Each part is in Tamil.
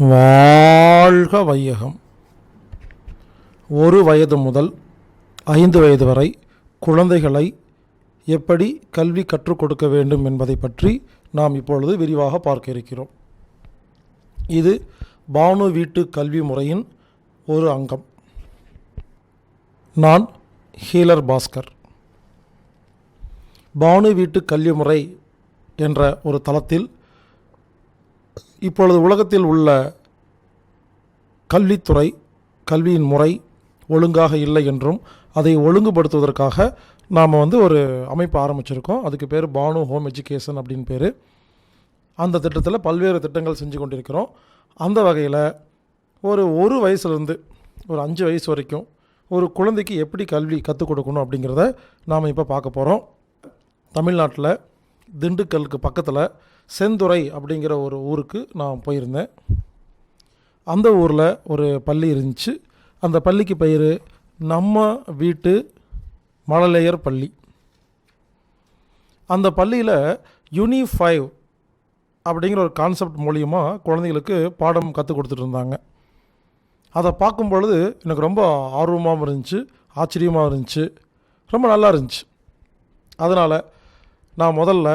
வாழ்க வையகம். 1 வயது முதல் 5 வயது வரை குழந்தைகளை எப்படி கல்வி கற்றுக் கொடுக்க வேண்டும் என்பதை பற்றி நாம் இப்பொழுது விரிவாக பார்க்க இருக்கிறோம். இது பானு வீட்டு கல்வி முறையின் ஒரு அங்கம். நான் ஹீலர் பாஸ்கர். பானு வீட்டு கல்வி முறை என்ற ஒரு தளத்தில் இப்பொழுது உலகத்தில் உள்ள கல்வித்துறை, கல்வியின் முறை ஒழுங்காக இல்லை என்றும் அதை ஒழுங்குபடுத்துவதற்காக நாம் ஒரு அமைப்பு ஆரம்பிச்சிருக்கோம். அதுக்கு பேர் பானு ஹோம் எஜுகேஷன் அப்படின்னு பேர். அந்த திட்டத்தில் பல்வேறு திட்டங்கள் செஞ்சு கொண்டிருக்கிறோம். அந்த வகையில் ஒரு வயசுலேருந்து ஒரு 5 வயசு வரைக்கும் ஒரு குழந்தைக்கு எப்படி கல்வி கற்றுக் கொடுக்கணும் அப்படிங்கிறத நாம் இப்போ பார்க்க போகிறோம். தமிழ்நாட்டில் திண்டுக்கலுக்கு பக்கத்தில் செந்துறை அப்படிங்கிற ஒரு ஊருக்கு நான் போயிருந்தேன். அந்த ஊரில் ஒரு பள்ளி இருந்துச்சு. அந்த பள்ளிக்கு பெயர் நம்ம வீட்டு மழலையர் பள்ளி. அந்த பள்ளியில் யூனி5 அப்படிங்கிற ஒரு கான்செப்ட் மூலிமா குழந்தைகளுக்கு பாடம் கற்றுக் கொடுத்துட்டு இருந்தாங்க. அதை பார்க்கும் பொழுது எனக்கு ரொம்ப ஆர்வமாகவும் இருந்துச்சு, ஆச்சரியமாக இருந்துச்சு, ரொம்ப நல்லா இருந்துச்சு. அதனால் நான் முதல்ல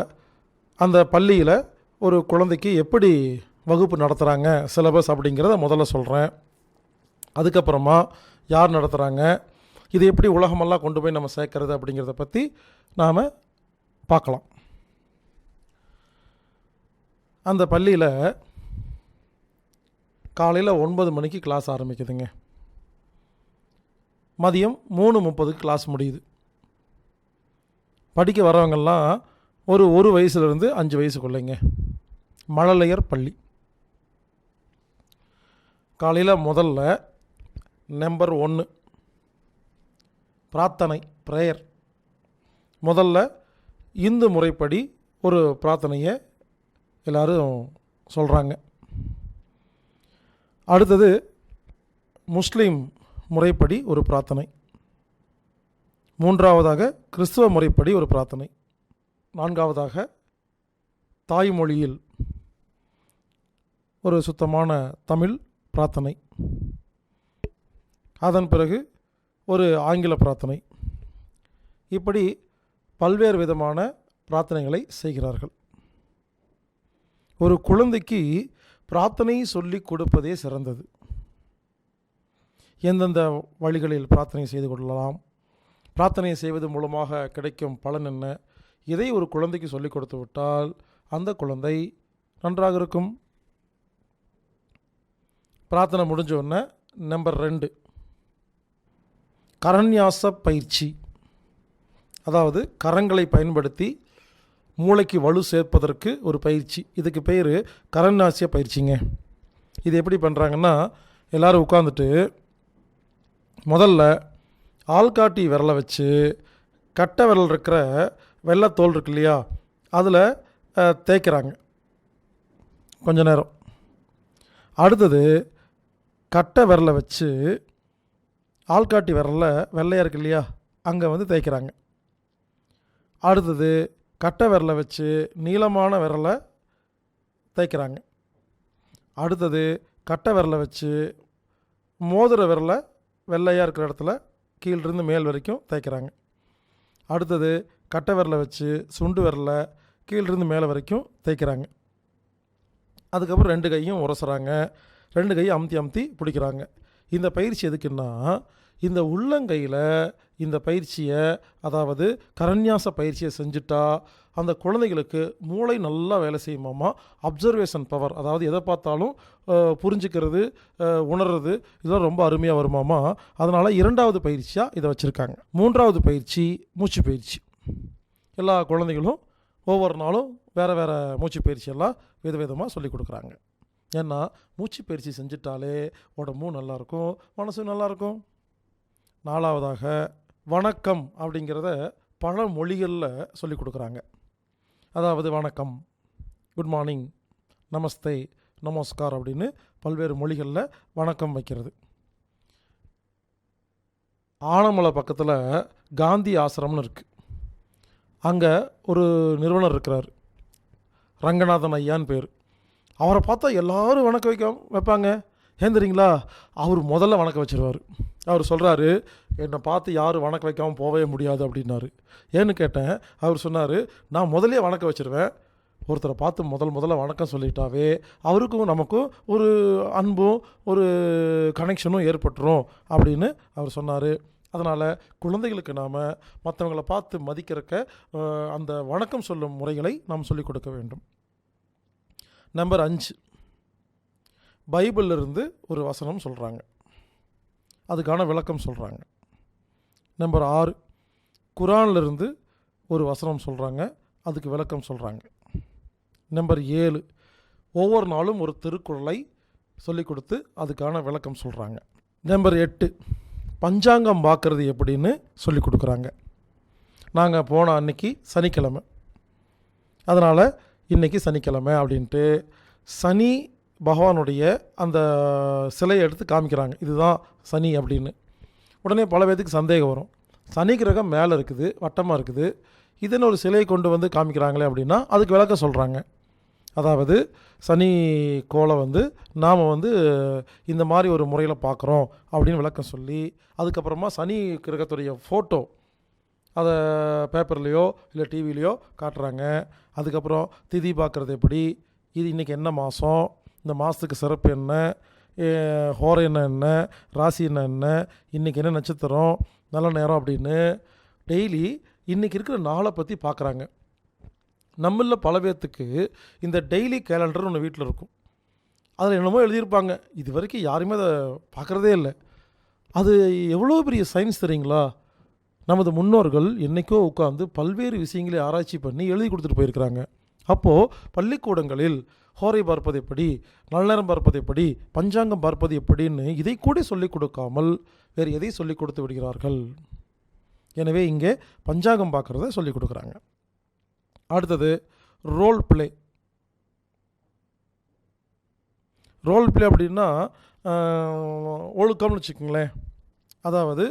அந்த பள்ளியில் ஒரு குழந்தைக்கு எப்படி வகுப்பு நடத்துகிறாங்க, சிலபஸ் அப்படிங்கிறத முதல்ல சொல்கிறேன். அதுக்கப்புறமா யார் நடத்துகிறாங்க, இது எப்படி உலகமெல்லாம் கொண்டு போய் நம்ம சேர்க்கறது அப்படிங்கிறத பற்றி நாம் பார்க்கலாம். அந்த பள்ளியில் காலையில் 9 மணிக்கு கிளாஸ் ஆரம்பிக்குதுங்க. மதியம் 3:30 கிளாஸ் முடியுது. படிக்க வரவங்கெல்லாம் ஒரு வயசுலேருந்து 5 வயசுக்குள்ளைங்க. மழலையர் பள்ளி. காலையில் முதல்ல நம்பர் 1 பிரார்த்தனை, ப்ரேயர். முதல்ல இந்து முறைப்படி ஒரு பிரார்த்தனையை எல்லோரும் சொல்கிறாங்க. அடுத்தது முஸ்லீம் முறைப்படி ஒரு பிரார்த்தனை. 3ஆவதாக கிறிஸ்துவ முறைப்படி ஒரு பிரார்த்தனை. 4ஆவதாக தாய்மொழியில் ஒரு சுத்தமான தமிழ் பிரார்த்தனை. அதன் பிறகு ஒரு ஆங்கில பிரார்த்தனை. இப்படி பல்வேறு விதமான பிரார்த்தனைகளை செய்கிறார்கள். ஒரு குழந்தைக்கு பிரார்த்தனை சொல்லி கொடுப்பதே சிறந்தது. எந்தெந்த வழிகளில் பிரார்த்தனை செய்து கொள்ளலாம், பிரார்த்தனை செய்வது மூலமாக கிடைக்கும் பலன் என்ன, இதை ஒரு குழந்தைக்கு சொல்லிக் கொடுத்து விட்டால் அந்த குழந்தை நன்றாக இருக்கும். பிரார்த்தனை முடிஞ்சோடனே நம்பர் 2 கரண்யாச பயிற்சி. அதாவது கரங்களை பயன்படுத்தி மூளைக்கு வலு சேர்ப்பதற்கு ஒரு பயிற்சி. இதுக்கு பேர் கரண்யாசிய பயிற்சிங்க. இது எப்படி பண்ணுறாங்கன்னா, எல்லோரும் உட்காந்துட்டு முதல்ல ஆள்காட்டி விரலை வச்சு கட்டை விரல் இருக்கிற வெள்ளைத்தோல் இருக்கு இல்லையா, அதில் தேய்க்கிறாங்க கொஞ்ச நேரம். அடுத்தது கட்டை விரலை வச்சு ஆள்காட்டி விரலில் வெள்ளையாக இருக்கு இல்லையா, அங்கே தேய்க்கிறாங்க. அடுத்தது கட்டை விரலை வச்சு நீளமான விரலை தேய்க்கிறாங்க. அடுத்தது கட்டை விரலை வச்சு மோதிர விரலை வெள்ளையாக இருக்கிற இடத்துல கீழிருந்து மேல் வரைக்கும் தேய்க்கிறாங்க. அடுத்தது கட்டை விரலை வச்சு சுண்டு விரலை கீழிருந்து மேலே வரைக்கும் தேய்க்கிறாங்க. அதுக்கப்புறம் 2 கையும் உரசுறாங்க, 2 கையும் அமுத்தி பிடிக்கிறாங்க. இந்த பயிற்சி எதுக்குன்னா, இந்த உள்ளங்கையில் இந்த பயிற்சியை, அதாவது கரண்யாச பயிற்சியை செஞ்சுட்டா அந்த குழந்தைகளுக்கு மூளை நல்லா வேலை செய்யுமாமா. அப்சர்வேஷன் பவர், அதாவது எதை பார்த்தாலும் புரிஞ்சுக்கிறது, உணர்றது, இதெல்லாம் ரொம்ப அருமையாக வருமாமா. அதனால் 2வது பயிற்சியாக இதை வச்சுருக்காங்க. 3ஆவது பயிற்சி மூச்சு பயிற்சி. எல்லா குழந்தைகளும் ஒவ்வொரு நாளும் வேறு மூச்சு பயிற்சியெல்லாம் விதவிதமாக சொல்லிக் கொடுக்குறாங்க. ஏன்னா மூச்சு பயிற்சி செஞ்சிட்டாலே உடம்பும் நல்லாயிருக்கும், மனசும் நல்லாயிருக்கும். 4ஆவதாக வணக்கம் அப்படிங்கிறத பல மொழிகளில் சொல்லிக் கொடுக்குறாங்க. அதாவது வணக்கம், குட் மார்னிங், நமஸ்தே, நமஸ்கார் அப்படின்னு பல்வேறு மொழிகளில் வணக்கம் வைக்கிறது. ஆனமலை பக்கத்தில் காந்தி ஆசிரமம்னு இருக்குது. அங்கே ஒரு நிறுவனர் இருக்கிறார், ரங்கநாதன் ஐயான்னு பேர். அவரை பார்த்தா எல்லாரும் வணக்கம் வைப்பாங்க. ஏன் தெரியுங்களா? அவர் முதல்ல வணக்கம் வச்சிருவார். அவர் சொல்கிறாரு, என்னை பார்த்து யாரும் வணக்கம் வைக்காமல் போகவே முடியாது அப்படின்னாரு. ஏன்னு கேட்டேன். அவர் சொன்னார், நான் முதலே வணக்கம் வச்சுருவேன். ஒருத்தரை பார்த்து முதல்ல வணக்கம் சொல்லிட்டாவே அவருக்கும் நமக்கும் ஒரு அன்பும் ஒரு கனெக்ஷனும் ஏற்பட்டுரும் அப்படின்னு அவர் சொன்னார். அதனால் குழந்தைகளுக்கு நாம் மற்றவங்களை பார்த்து மதிக்கிறக்க அந்த வணக்கம் சொல்லும் முறைகளை நாம் சொல்லிக் கொடுக்க வேண்டும். நம்பர் 5, பைபிளிலிருந்து ஒரு வசனம் சொல்கிறாங்க, அதுக்கான விளக்கம் சொல்கிறாங்க. நம்பர் 6, குரானிலிருந்து ஒரு வசனம் சொல்கிறாங்க, அதுக்கு விளக்கம் சொல்கிறாங்க. நம்பர் 7, ஒவ்வொரு நாளும் ஒரு திருக்குறளை சொல்லிக் கொடுத்து அதுக்கான விளக்கம் சொல்கிறாங்க. நம்பர் 8, பஞ்சாங்கம் பார்க்குறது எப்படின்னு சொல்லிக் கொடுக்குறாங்க. நாங்கள் போன அன்னைக்கு சனிக்கிழமை, அதனால் இன்றைக்கி சனிக்கிழமை அப்படின்ட்டு சனி பகவானுடைய அந்த சிலையை எடுத்து காமிக்கிறாங்க, இதுதான் சனி அப்படின்னு. உடனே பல பேருக்கு சந்தேகம் வரும், சனி கிரகம் மேலே இருக்குது, வட்டமாக இருக்குது, இதுன்னு ஒரு சிலையை கொண்டு வந்து காமிக்கிறாங்களே அப்படின்னா அதுக்கு விளக்கம் சொல்கிறாங்க. அதாவது சனி கோளை நாம் இந்த மாதிரி ஒரு முறையில் பார்க்குறோம் அப்படின்னு விளக்கம் சொல்லி, அதுக்கப்புறமா சனி கிரகத்துடைய ஃபோட்டோ அதை பேப்பர்லேயோ இல்லை டிவிலேயோ காட்டுறாங்க. அதுக்கப்புறம் திதி பார்க்குறது எப்படி, இது இன்றைக்கி என்ன மாதம், இந்த மாதத்துக்கு சிறப்பு என்ன, ஹோரை என்ன, ராசி என்ன, இன்றைக்கி என்ன நட்சத்திரம், நல்ல நேரம் அப்படின்னு டெய்லி இன்றைக்கி இருக்கிற நாளை பற்றி பார்க்குறாங்க. நம்மளில் பல பேர்த்துக்கு இந்த டெய்லி கேலண்டர் ஒன்று வீட்டில் இருக்கும், அதில் என்னமோ எழுதியிருப்பாங்க, இது வரைக்கும் யாருமே அதை பார்க்குறதே இல்லை. அது எவ்வளோ பெரிய சயின்ஸ் தெரியுங்களா? நமது முன்னோர்கள் என்றைக்கோ உட்காந்து பல்வேறு விஷயங்களை ஆராய்ச்சி பண்ணி எழுதி கொடுத்துட்டு போயிருக்கிறாங்க. அப்போது பள்ளிக்கூடங்களில் ஹோரை பார்ப்பது எப்படி, நல்ல நேரம் பார்ப்பது எப்படி, பஞ்சாங்கம் பார்ப்பது எப்படின்னு இதை கூட சொல்லிக் கொடுக்காமல் வேறு எதை சொல்லிக் கொடுத்து விடுகிறார்கள். எனவே இங்கே பஞ்சாங்கம் பார்க்குறத சொல்லிக் கொடுக்குறாங்க. அடுத்தது ரோல் பிளே. ரோல் பிளே அப்படின்னா ஒழுக்கம்னு வச்சுக்கோங்களேன். அதாவது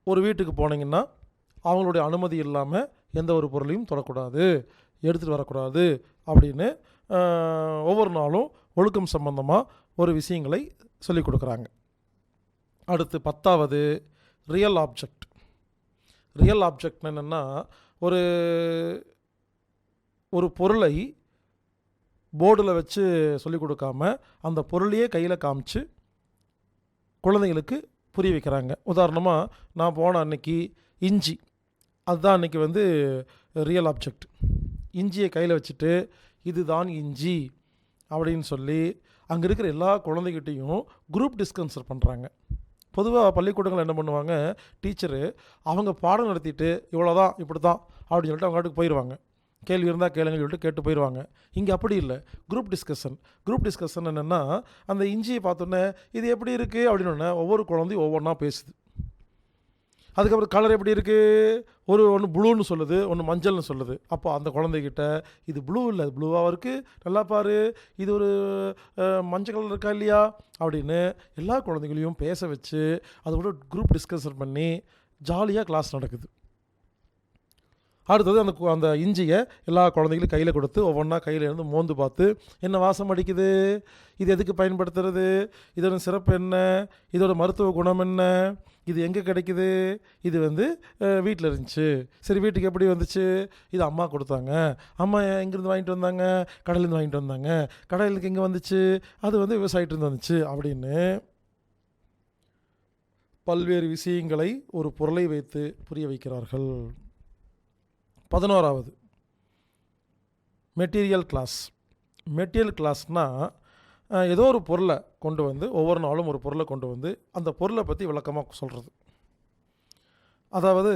ஒரு வீட்டுக்கு போனீங்கன்னா அவங்களுடைய அனுமதி இல்லாமல் எந்த ஒரு பொருளையும் தொடக்கூடாது, எடுத்துகிட்டு வரக்கூடாது அப்படின்னு ஒவ்வொரு நாளும் ஒழுக்கம் சம்பந்தமாக ஒரு விஷயங்களை சொல்லிக் கொடுக்குறாங்க. அடுத்து 10வது ரியல் ஆப்ஜெக்ட். ரியல் ஆப்ஜெக்ட் என்னென்னா, ஒரு பொருளை போர்டில் வச்சு சொல்லிக் கொடுக்காம அந்த பொருளையே கையில் காமிச்சு குழந்தைங்களுக்கு புரிய வைக்கிறாங்க. உதாரணமாக நான் போன அன்னைக்கு இஞ்சி, அதுதான் அன்றைக்கி ரியல் ஆப்ஜெக்ட். இஞ்சியை கையில் வச்சுட்டு இதுதான் இஞ்சி அப்படின்னு சொல்லி அங்கே இருக்கிற எல்லா குழந்தைகிட்டையும் குரூப் டிஸ்கஷன் பண்ணுறாங்க. பொதுவாக பள்ளிக்கூடங்கள் என்ன பண்ணுவாங்க, டீச்சரு அவங்க பாடம் நடத்திட்டு இவ்வளோதான் இப்படி தான் அப்படின்னு சொல்லிட்டு அவங்க வீட்டுக்கு போயிடுவாங்க. கேள்வி இருந்தால் கேளுங்கன்னு சொல்லிட்டு கேட்டு போயிடுவாங்க. இங்கே அப்படி இல்லை, குரூப் டிஸ்கஷன் என்னென்னா, அந்த இஞ்சியை பார்த்தோன்னே இது எப்படி இருக்குது அப்படின்னு ஒவ்வொரு குழந்தையும் ஒவ்வொன்றா பேசுது. அதுக்கப்புறம் கலர் எப்படி இருக்குது, ஒன்று ப்ளூன்னு சொல்லுது, ஒன்று மஞ்சள்னு சொல்லுது. அப்போ அந்த குழந்தைகிட்ட இது ப்ளூ இல்லை, அது ப்ளூவாக இருக்குது, நல்லா பாரு, இது ஒரு மஞ்சள் கலர் இருக்கா இல்லையா அப்படின்னு எல்லா குழந்தைகளையும் பேச வச்சு அதோட குரூப் டிஸ்கஷன் பண்ணி ஜாலியாக கிளாஸ் நடக்குது. அடுத்தது அந்த இஞ்சியை எல்லா குழந்தைகளும் கையில் கொடுத்து ஒவ்வொன்றா கையில் இருந்து மோந்து பார்த்து என்ன வாசம் அடிக்குது, இது எதுக்கு பயன்படுத்துறது, இதோட சிறப்பு என்ன, இதோட மருத்துவ குணம் என்ன, இது எங்கே கிடைக்குது, இது வீட்டில் இருந்துச்சு, சரி வீட்டுக்கு எப்படி வந்துச்சு, இது அம்மா கொடுத்தாங்க, அம்மா எங்கேருந்து வாங்கிட்டு வந்தாங்க, கடையிலேருந்து வாங்கிட்டு வந்தாங்க, கடையிலுக்கு எங்கே வந்துச்சு, அது விவசாயிட்டிருந்து வந்துச்சு அப்படின்னு பல்வேறு விஷயங்களை ஒரு பொருளை வைத்து புரிய வைக்கிறார்கள். 11வது மெட்டீரியல் கிளாஸ். மெட்டீரியல் கிளாஸ்னால் ஏதோ ஒரு பொருளை கொண்டு ஒவ்வொரு நாளும் ஒரு பொருளை கொண்டு அந்த பொருளை பற்றி விளக்கமாக சொல்கிறது. அதாவது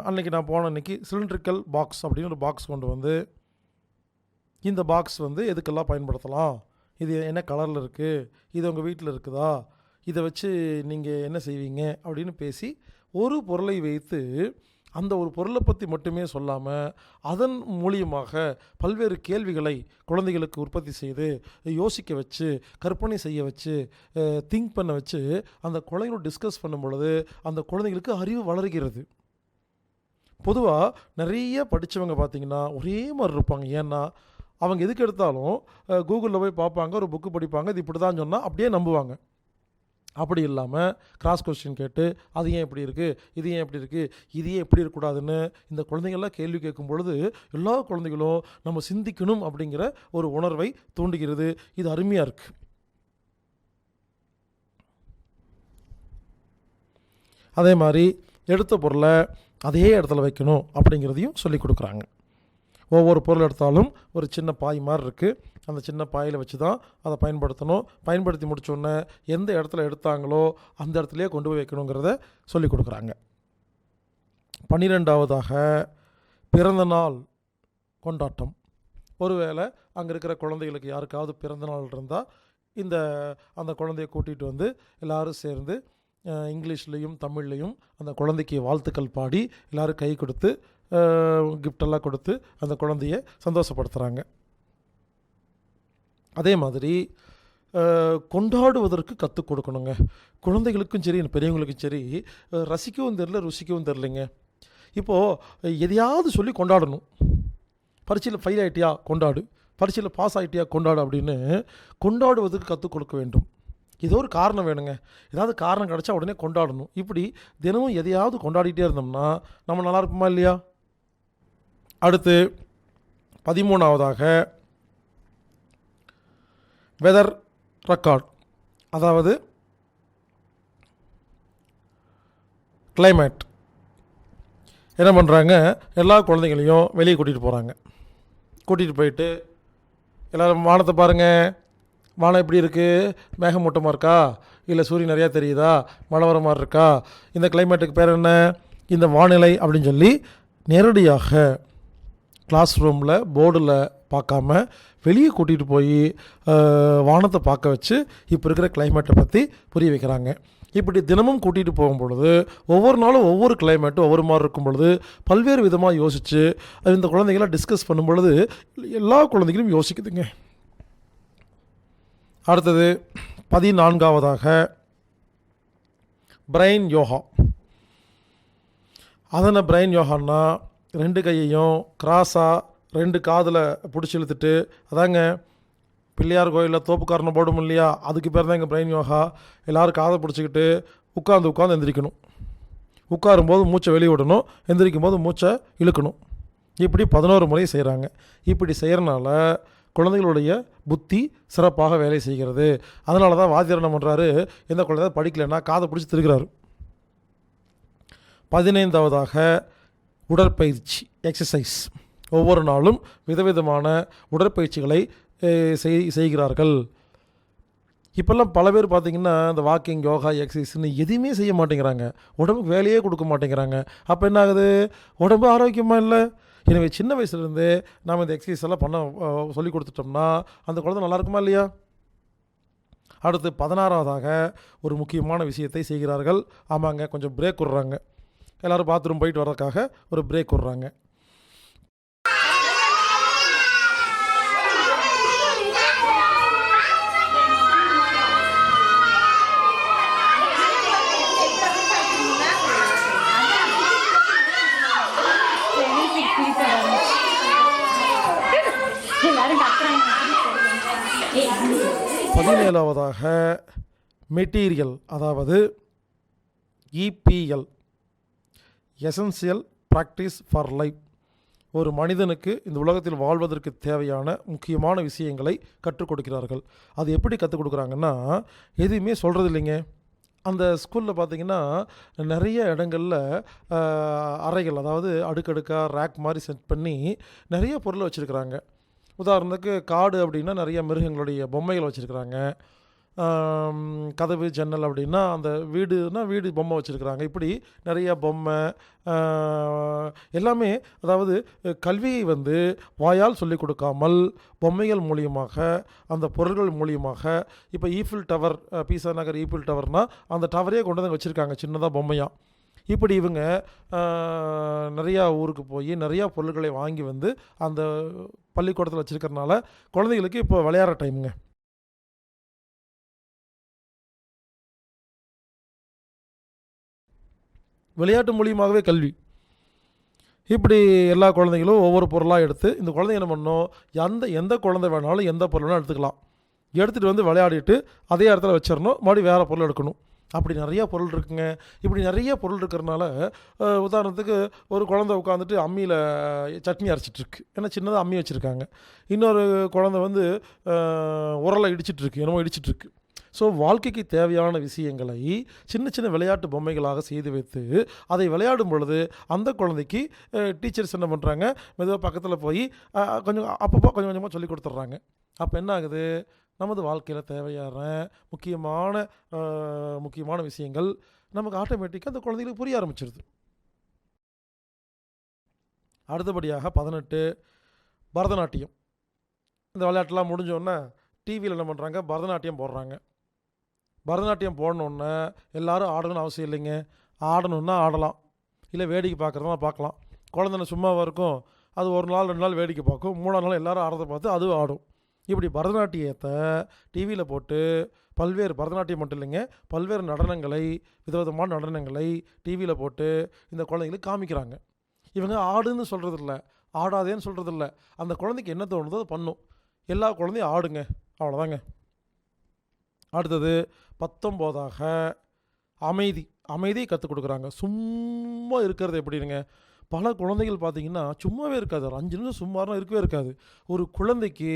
அன்றைக்கி நான் போன அன்றைக்கி சிலிண்ட்ரிக்கல் பாக்ஸ் அப்படின்னு ஒரு பாக்ஸ் கொண்டு இந்த பாக்ஸ் எதுக்கெல்லாம் பயன்படுத்தலாம், இது என்ன கலரில் இருக்குது, இது உங்கள் வீட்டில் இருக்குதா, இதை வச்சு நீங்கள் என்ன செய்வீங்க அப்படின்னு பேசி ஒரு பொருளை வைத்து அந்த ஒரு பொருளை பற்றி மட்டுமே சொல்லாமல் அதன் மூலியமாக பல்வேறு கேள்விகளை குழந்தைகளுக்கு உற்பத்தி செய்து யோசிக்க வச்சு கற்பனை செய்ய வச்சு திங்க் பண்ண வச்சு அந்த குழந்தைகளோட டிஸ்கஸ் பண்ணும் பொழுது அந்த குழந்தைகளுக்கு அறிவு வளர்கிறது. பொதுவாக நிறைய படித்தவங்க பார்த்திங்கன்னா ஒரே மாதிரி இருப்பாங்க. ஏன்னா அவங்க எதுக்கு எடுத்தாலும் கூகுளில் போய் பார்ப்பாங்க, ஒரு புக்கு படிப்பாங்க, இது இப்படி தான் சொன்னால் அப்படியே நம்புவாங்க. அப்படி இல்லாமல் கிராஸ் கொஸ்டின் கேட்டு அது ஏன் இப்படி இருக்குது, இது ஏன் இப்படி இருக்குது, இது ஏன் இப்படி இருக்கக்கூடாதுன்னு இந்த குழந்தைங்கள்லாம் கேள்வி கேட்கும் பொழுது எல்லா குழந்தைகளும் நம்ம சிந்திக்கணும் அப்படிங்கிற ஒரு உணர்வை தூண்டுகிறது. இது அருமையாக இருக்குது. அதே மாதிரி எடுத்த பொருளை அதே இடத்துல வைக்கணும் அப்படிங்கிறதையும் சொல்லி கொடுக்குறாங்க. ஒவ்வொரு பொருள் எடுத்தாலும் ஒரு சின்ன பாய் மாதிரி இருக்குது, அந்த சின்ன பாயில் வச்சு தான் அதை பயன்படுத்தணும். பயன்படுத்தி முடித்தோடனே எந்த இடத்துல எடுத்தாங்களோ அந்த இடத்துலையே கொண்டு போய் வைக்கணுங்கிறத சொல்லி கொடுக்குறாங்க. 12வதாக பிறந்தநாள் கொண்டாட்டம். ஒருவேளை அங்கே இருக்கிற குழந்தைகளுக்கு யாருக்காவது பிறந்தநாள் இருந்தால் அந்த குழந்தைய கூட்டிகிட்டு வந்து எல்லோரும் சேர்ந்து இங்கிலீஷ்லேயும் தமிழ்லேயும் அந்த குழந்தைக்கு வாழ்த்துக்கள் பாடி எல்லோரும் கை கொடுத்து கிஃப்டெல்லாம் கொடுத்து அந்த குழந்தைய சந்தோஷப்படுத்துகிறாங்க. அதே மாதிரி கொண்டாடுவதற்கு கற்றுக் கொடுக்கணுங்க. குழந்தைகளுக்கும் சரி பெரியவங்களுக்கும் சரி ரசிக்கவும் தெரில ருசிக்கவும் தெரிலைங்க. இப்போது எதையாவது சொல்லி கொண்டாடணும். பரீட்சையில் ஃபெயில் ஆகிட்டியா கொண்டாடு, பரீட்சையில் பாஸ் ஆகிட்டியா கொண்டாடு அப்படின்னு கொண்டாடுவதற்கு கற்றுக் கொடுக்க வேண்டும். ஏதோ ஒரு காரணம் வேணுங்க. ஏதாவது காரணம் கிடச்சா உடனே கொண்டாடணும். இப்படி தினமும் எதையாவது கொண்டாடிட்டே இருந்தோம்னா நம்ம நல்லா இருப்போமா இல்லையா? அடுத்து 13வதாக வெதர் ரெக்கார்ட், அதாவது கிளைமேட். என்ன பண்ணுறாங்க, எல்லா குழந்தைங்களையும் வெளியே கூட்டிகிட்டு போகிறாங்க. கூட்டிகிட்டு போயிட்டு எல்லோரும் வானத்தை பாருங்கள், வானம் எப்படி இருக்குது, மேகமூட்டமாக இருக்கா, இல்லை சூரியன் நிறையா தெரியுதா, மழை வர மாதிரி இருக்கா, இந்த கிளைமேட்டுக்கு பேர் என்ன, இந்த வானிலை அப்படின்னு சொல்லி நேரடியாக கிளாஸ் ரூமில் போர்டில் பார்க்காம வெளியே கூட்டிகிட்டு போய் வானத்தை பார்க்க வச்சு இப்போ இருக்கிற கிளைமேட்டை பற்றி புரிய வைக்கிறாங்க. இப்படி தினமும் கூட்டிகிட்டு போகும் பொழுது ஒவ்வொரு நாளும் ஒவ்வொரு கிளைமேட்டும் ஒவ்வொரு மாதிரி இருக்கும் பொழுது பல்வேறு விதமாக யோசித்து இந்த குழந்தைங்களாம் டிஸ்கஸ் பண்ணும் பொழுது எல்லா குழந்தைகளும் யோசிக்குதுங்க. அடுத்தது 14வதாக பிரெயின் யோகா. அதனால் பிரெயின் யோகான்னா 2 கையையும் கிராஸாக 2 காதில் பிடிச்சி இழுத்துட்டு, அதாங்க பிள்ளையார் கோயிலில் தோப்புக்காரனை போடும் இல்லையா, அதுக்கு பேர் தான் எங்கள் பிரெயின் யோகா. எல்லோரும் காதை பிடிச்சிக்கிட்டு உட்காந்து எந்திரிக்கணும். உட்காரும்போது மூச்சை வெளியே விடணும், எந்திரிக்கும் போது மூச்சை இழுக்கணும். இப்படி 11 முறை செய்கிறாங்க. இப்படி செய்கிறனால குழந்தைகளுடைய புத்தி சிறப்பாக வேலை செய்கிறது. அதனால தான் வாத்தியார் என்ன பண்ணுறாரு, எந்த குழந்தை படிக்கலைன்னா காதை பிடிச்சி திருக்கிறாரு. 15வதாக உடற்பயிற்சி, எக்ஸசைஸ். ஒவ்வொரு நாளும் விதவிதமான உடற்பயிற்சிகளை செய்கிறார்கள். இப்போல்லாம் பல பேர் பார்த்திங்கன்னா இந்த வாக்கிங், யோகா, எக்ஸசைஸ்னு எதுவுமே செய்ய மாட்டேங்கிறாங்க. உடம்புக்கு வேலையே கொடுக்க மாட்டேங்கிறாங்க. அப்போ என்ன ஆகுது, உடம்பு ஆரோக்கியமாக இல்லை. எனவே சின்ன வயசுலேருந்தே நாம் இந்த எக்ஸசைஸ் எல்லாம் பண்ண சொல்லி கொடுத்துட்டோம்னா அந்த குழந்தை நல்லா இருக்குமா இல்லையா? அடுத்து 16வதாக ஒரு முக்கியமான விஷயத்தை செய்கிறார்கள். ஆமாங்க, கொஞ்சம் பிரேக் விடுறாங்க. எல்லோரும் பாத்ரூம் போயிட்டு வர்றதுக்காக ஒரு பிரேக் விடுறாங்க. பதினேழாவதாக மெட்டீரியல், அதாவது EPL, essential practice for life. ஒரு மனிதனுக்கு இந்த உலகத்தில் வாழ்வதற்கு தேவையான முக்கியமான விஷயங்களை கற்றுக் கொடுக்கிறார்கள். அது எப்படி கற்றுக் கொடுக்குறாங்கன்னா, எதுவுமே சொல்கிறது இல்லைங்க. அந்த ஸ்கூலில் பார்த்திங்கன்னா நிறைய இடங்களில் அறைகள், அதாவது அடுக்கடுக்காக ரேக் மாதிரி செட் பண்ணி நிறைய பொருளை வச்சுருக்கிறாங்க. உதாரணத்துக்கு காடு அப்படின்னா நிறைய மிருகங்களுடைய பொம்மைகள் வச்சுருக்கிறாங்க. கதவு, ஜன்னல் அப்படின்னா அந்த வீடு பொம்மை வச்சுருக்கிறாங்க. இப்படி நிறைய பொம்மை எல்லாமே, அதாவது கல்வியை வாயால் சொல்லிக் கொடுக்காமல் பொம்மைகள் மூலியமாக, அந்த பொருள்கள் மூலியமாக. இப்போ ஈஃபில் டவர், பீசா நகர் ஈஃபில் டவர்னால் அந்த டவரே கொண்டு வந்து வச்சுருக்காங்க சின்னதாக பொம்மையாக. இப்படி இவங்க நிறையா ஊருக்கு போய் நிறையா பொருட்களை வாங்கி அந்த பள்ளிக்கூடத்தில் வச்சுருக்கறனால குழந்தைகளுக்கு இப்போ விளையாடுற டைமுங்க. விளையாட்டு மூலியமாகவே கல்வி. இப்படி எல்லா குழந்தைகளும் ஒவ்வொரு பொருளாக எடுத்து இந்த குழந்தைங்க என்ன பண்ணணும், எந்த குழந்தை வேணாலும் எந்த பொருள் வேணாலும் எடுத்துக்கலாம். எடுத்துகிட்டு வந்து விளையாடிட்டு அதே இடத்துல வச்சிடணும், மறுபடியும் வேறு பொருள் எடுக்கணும். அப்படி நிறைய பொருள் இருக்குங்க. இப்படி நிறைய பொருள் இருக்கிறனால உதாரணத்துக்கு ஒரு குழந்தை உட்காந்துட்டு அம்மியில் சட்னி அரைச்சிட்ருக்கு, ஏன்னா சின்னதாக அம்மி வச்சுருக்காங்க. இன்னொரு குழந்தை வந்து உரலை இடிச்சிட்ருக்கு, என்னமோ இடிச்சிட்ருக்கு. ஸோ வாழ்க்கைக்கு தேவையான விஷயங்களை சின்ன சின்ன விளையாட்டு பொம்மைகளாக செய்து வைத்து அதை விளையாடும் பொழுது அந்த குழந்தைக்கு டீச்சர்ஸ் என்ன பண்ணுறாங்க, மெதுவாக பக்கத்தில் போய் கொஞ்சம் அப்பப்போ கொஞ்சம் கொஞ்சமாக சொல்லி கொடுத்துட்றாங்க. அப்போ என்ன ஆகுது, நமது வாழ்க்கையில் தேவையான முக்கியமான விஷயங்கள் நமக்கு ஆட்டோமேட்டிக்காக அந்த குழந்தைகளுக்கு புரிய ஆரம்பிச்சிருது. அடுத்தபடியாக 18 பரதநாட்டியம். இந்த விளையாட்டுலாம் முடிஞ்சோடனே டிவியில் என்ன பண்ணுறாங்க, பரதநாட்டியம் போடுறாங்க. பரதநாட்டியம் போடணுன்னா எல்லோரும் ஆடணும்னு அவசியம் இல்லைங்க. ஆடணுன்னா ஆடலாம், இல்லை வேடிக்கை பார்க்குறதுனா பார்க்கலாம். குழந்தைன சும்மாவாக இருக்கும், அது ஒரு நாள் 2 நாள் வேடிக்கை பார்க்கும், 3ஆம் நாள் எல்லோரும் ஆடுறதை பார்த்து அதுவும் ஆடும். இப்படி பரதநாட்டியத்தை டிவியில் போட்டு பல்வேறு பரதநாட்டியம் மட்டும் இல்லைங்க, பல்வேறு நடனங்களை, விதவிதமான நடனங்களை டிவியில் போட்டு இந்த குழந்தைங்களுக்கு காமிக்கிறாங்க. இவங்க ஆடுன்னு சொல்கிறதில்ல, ஆடாதேன்னு சொல்கிறதில்ல, அந்த குழந்தைக்கு என்ன தோணுதோ அதை பண்ணும். எல்லா குழந்தையும் ஆடுங்க, அவ்வளோதாங்க. அடுத்தது 19ஆக அமைதியை கற்றுக் கொடுக்குறாங்க. சும்மா இருக்கிறது எப்படிங்க, பல குழந்தைகள் பார்த்திங்கன்னா சும்மாவே இருக்காது, ஒரு 5 நிமிஷம் சும்மாலாம் இருக்கவே இருக்காது. ஒரு குழந்தைக்கு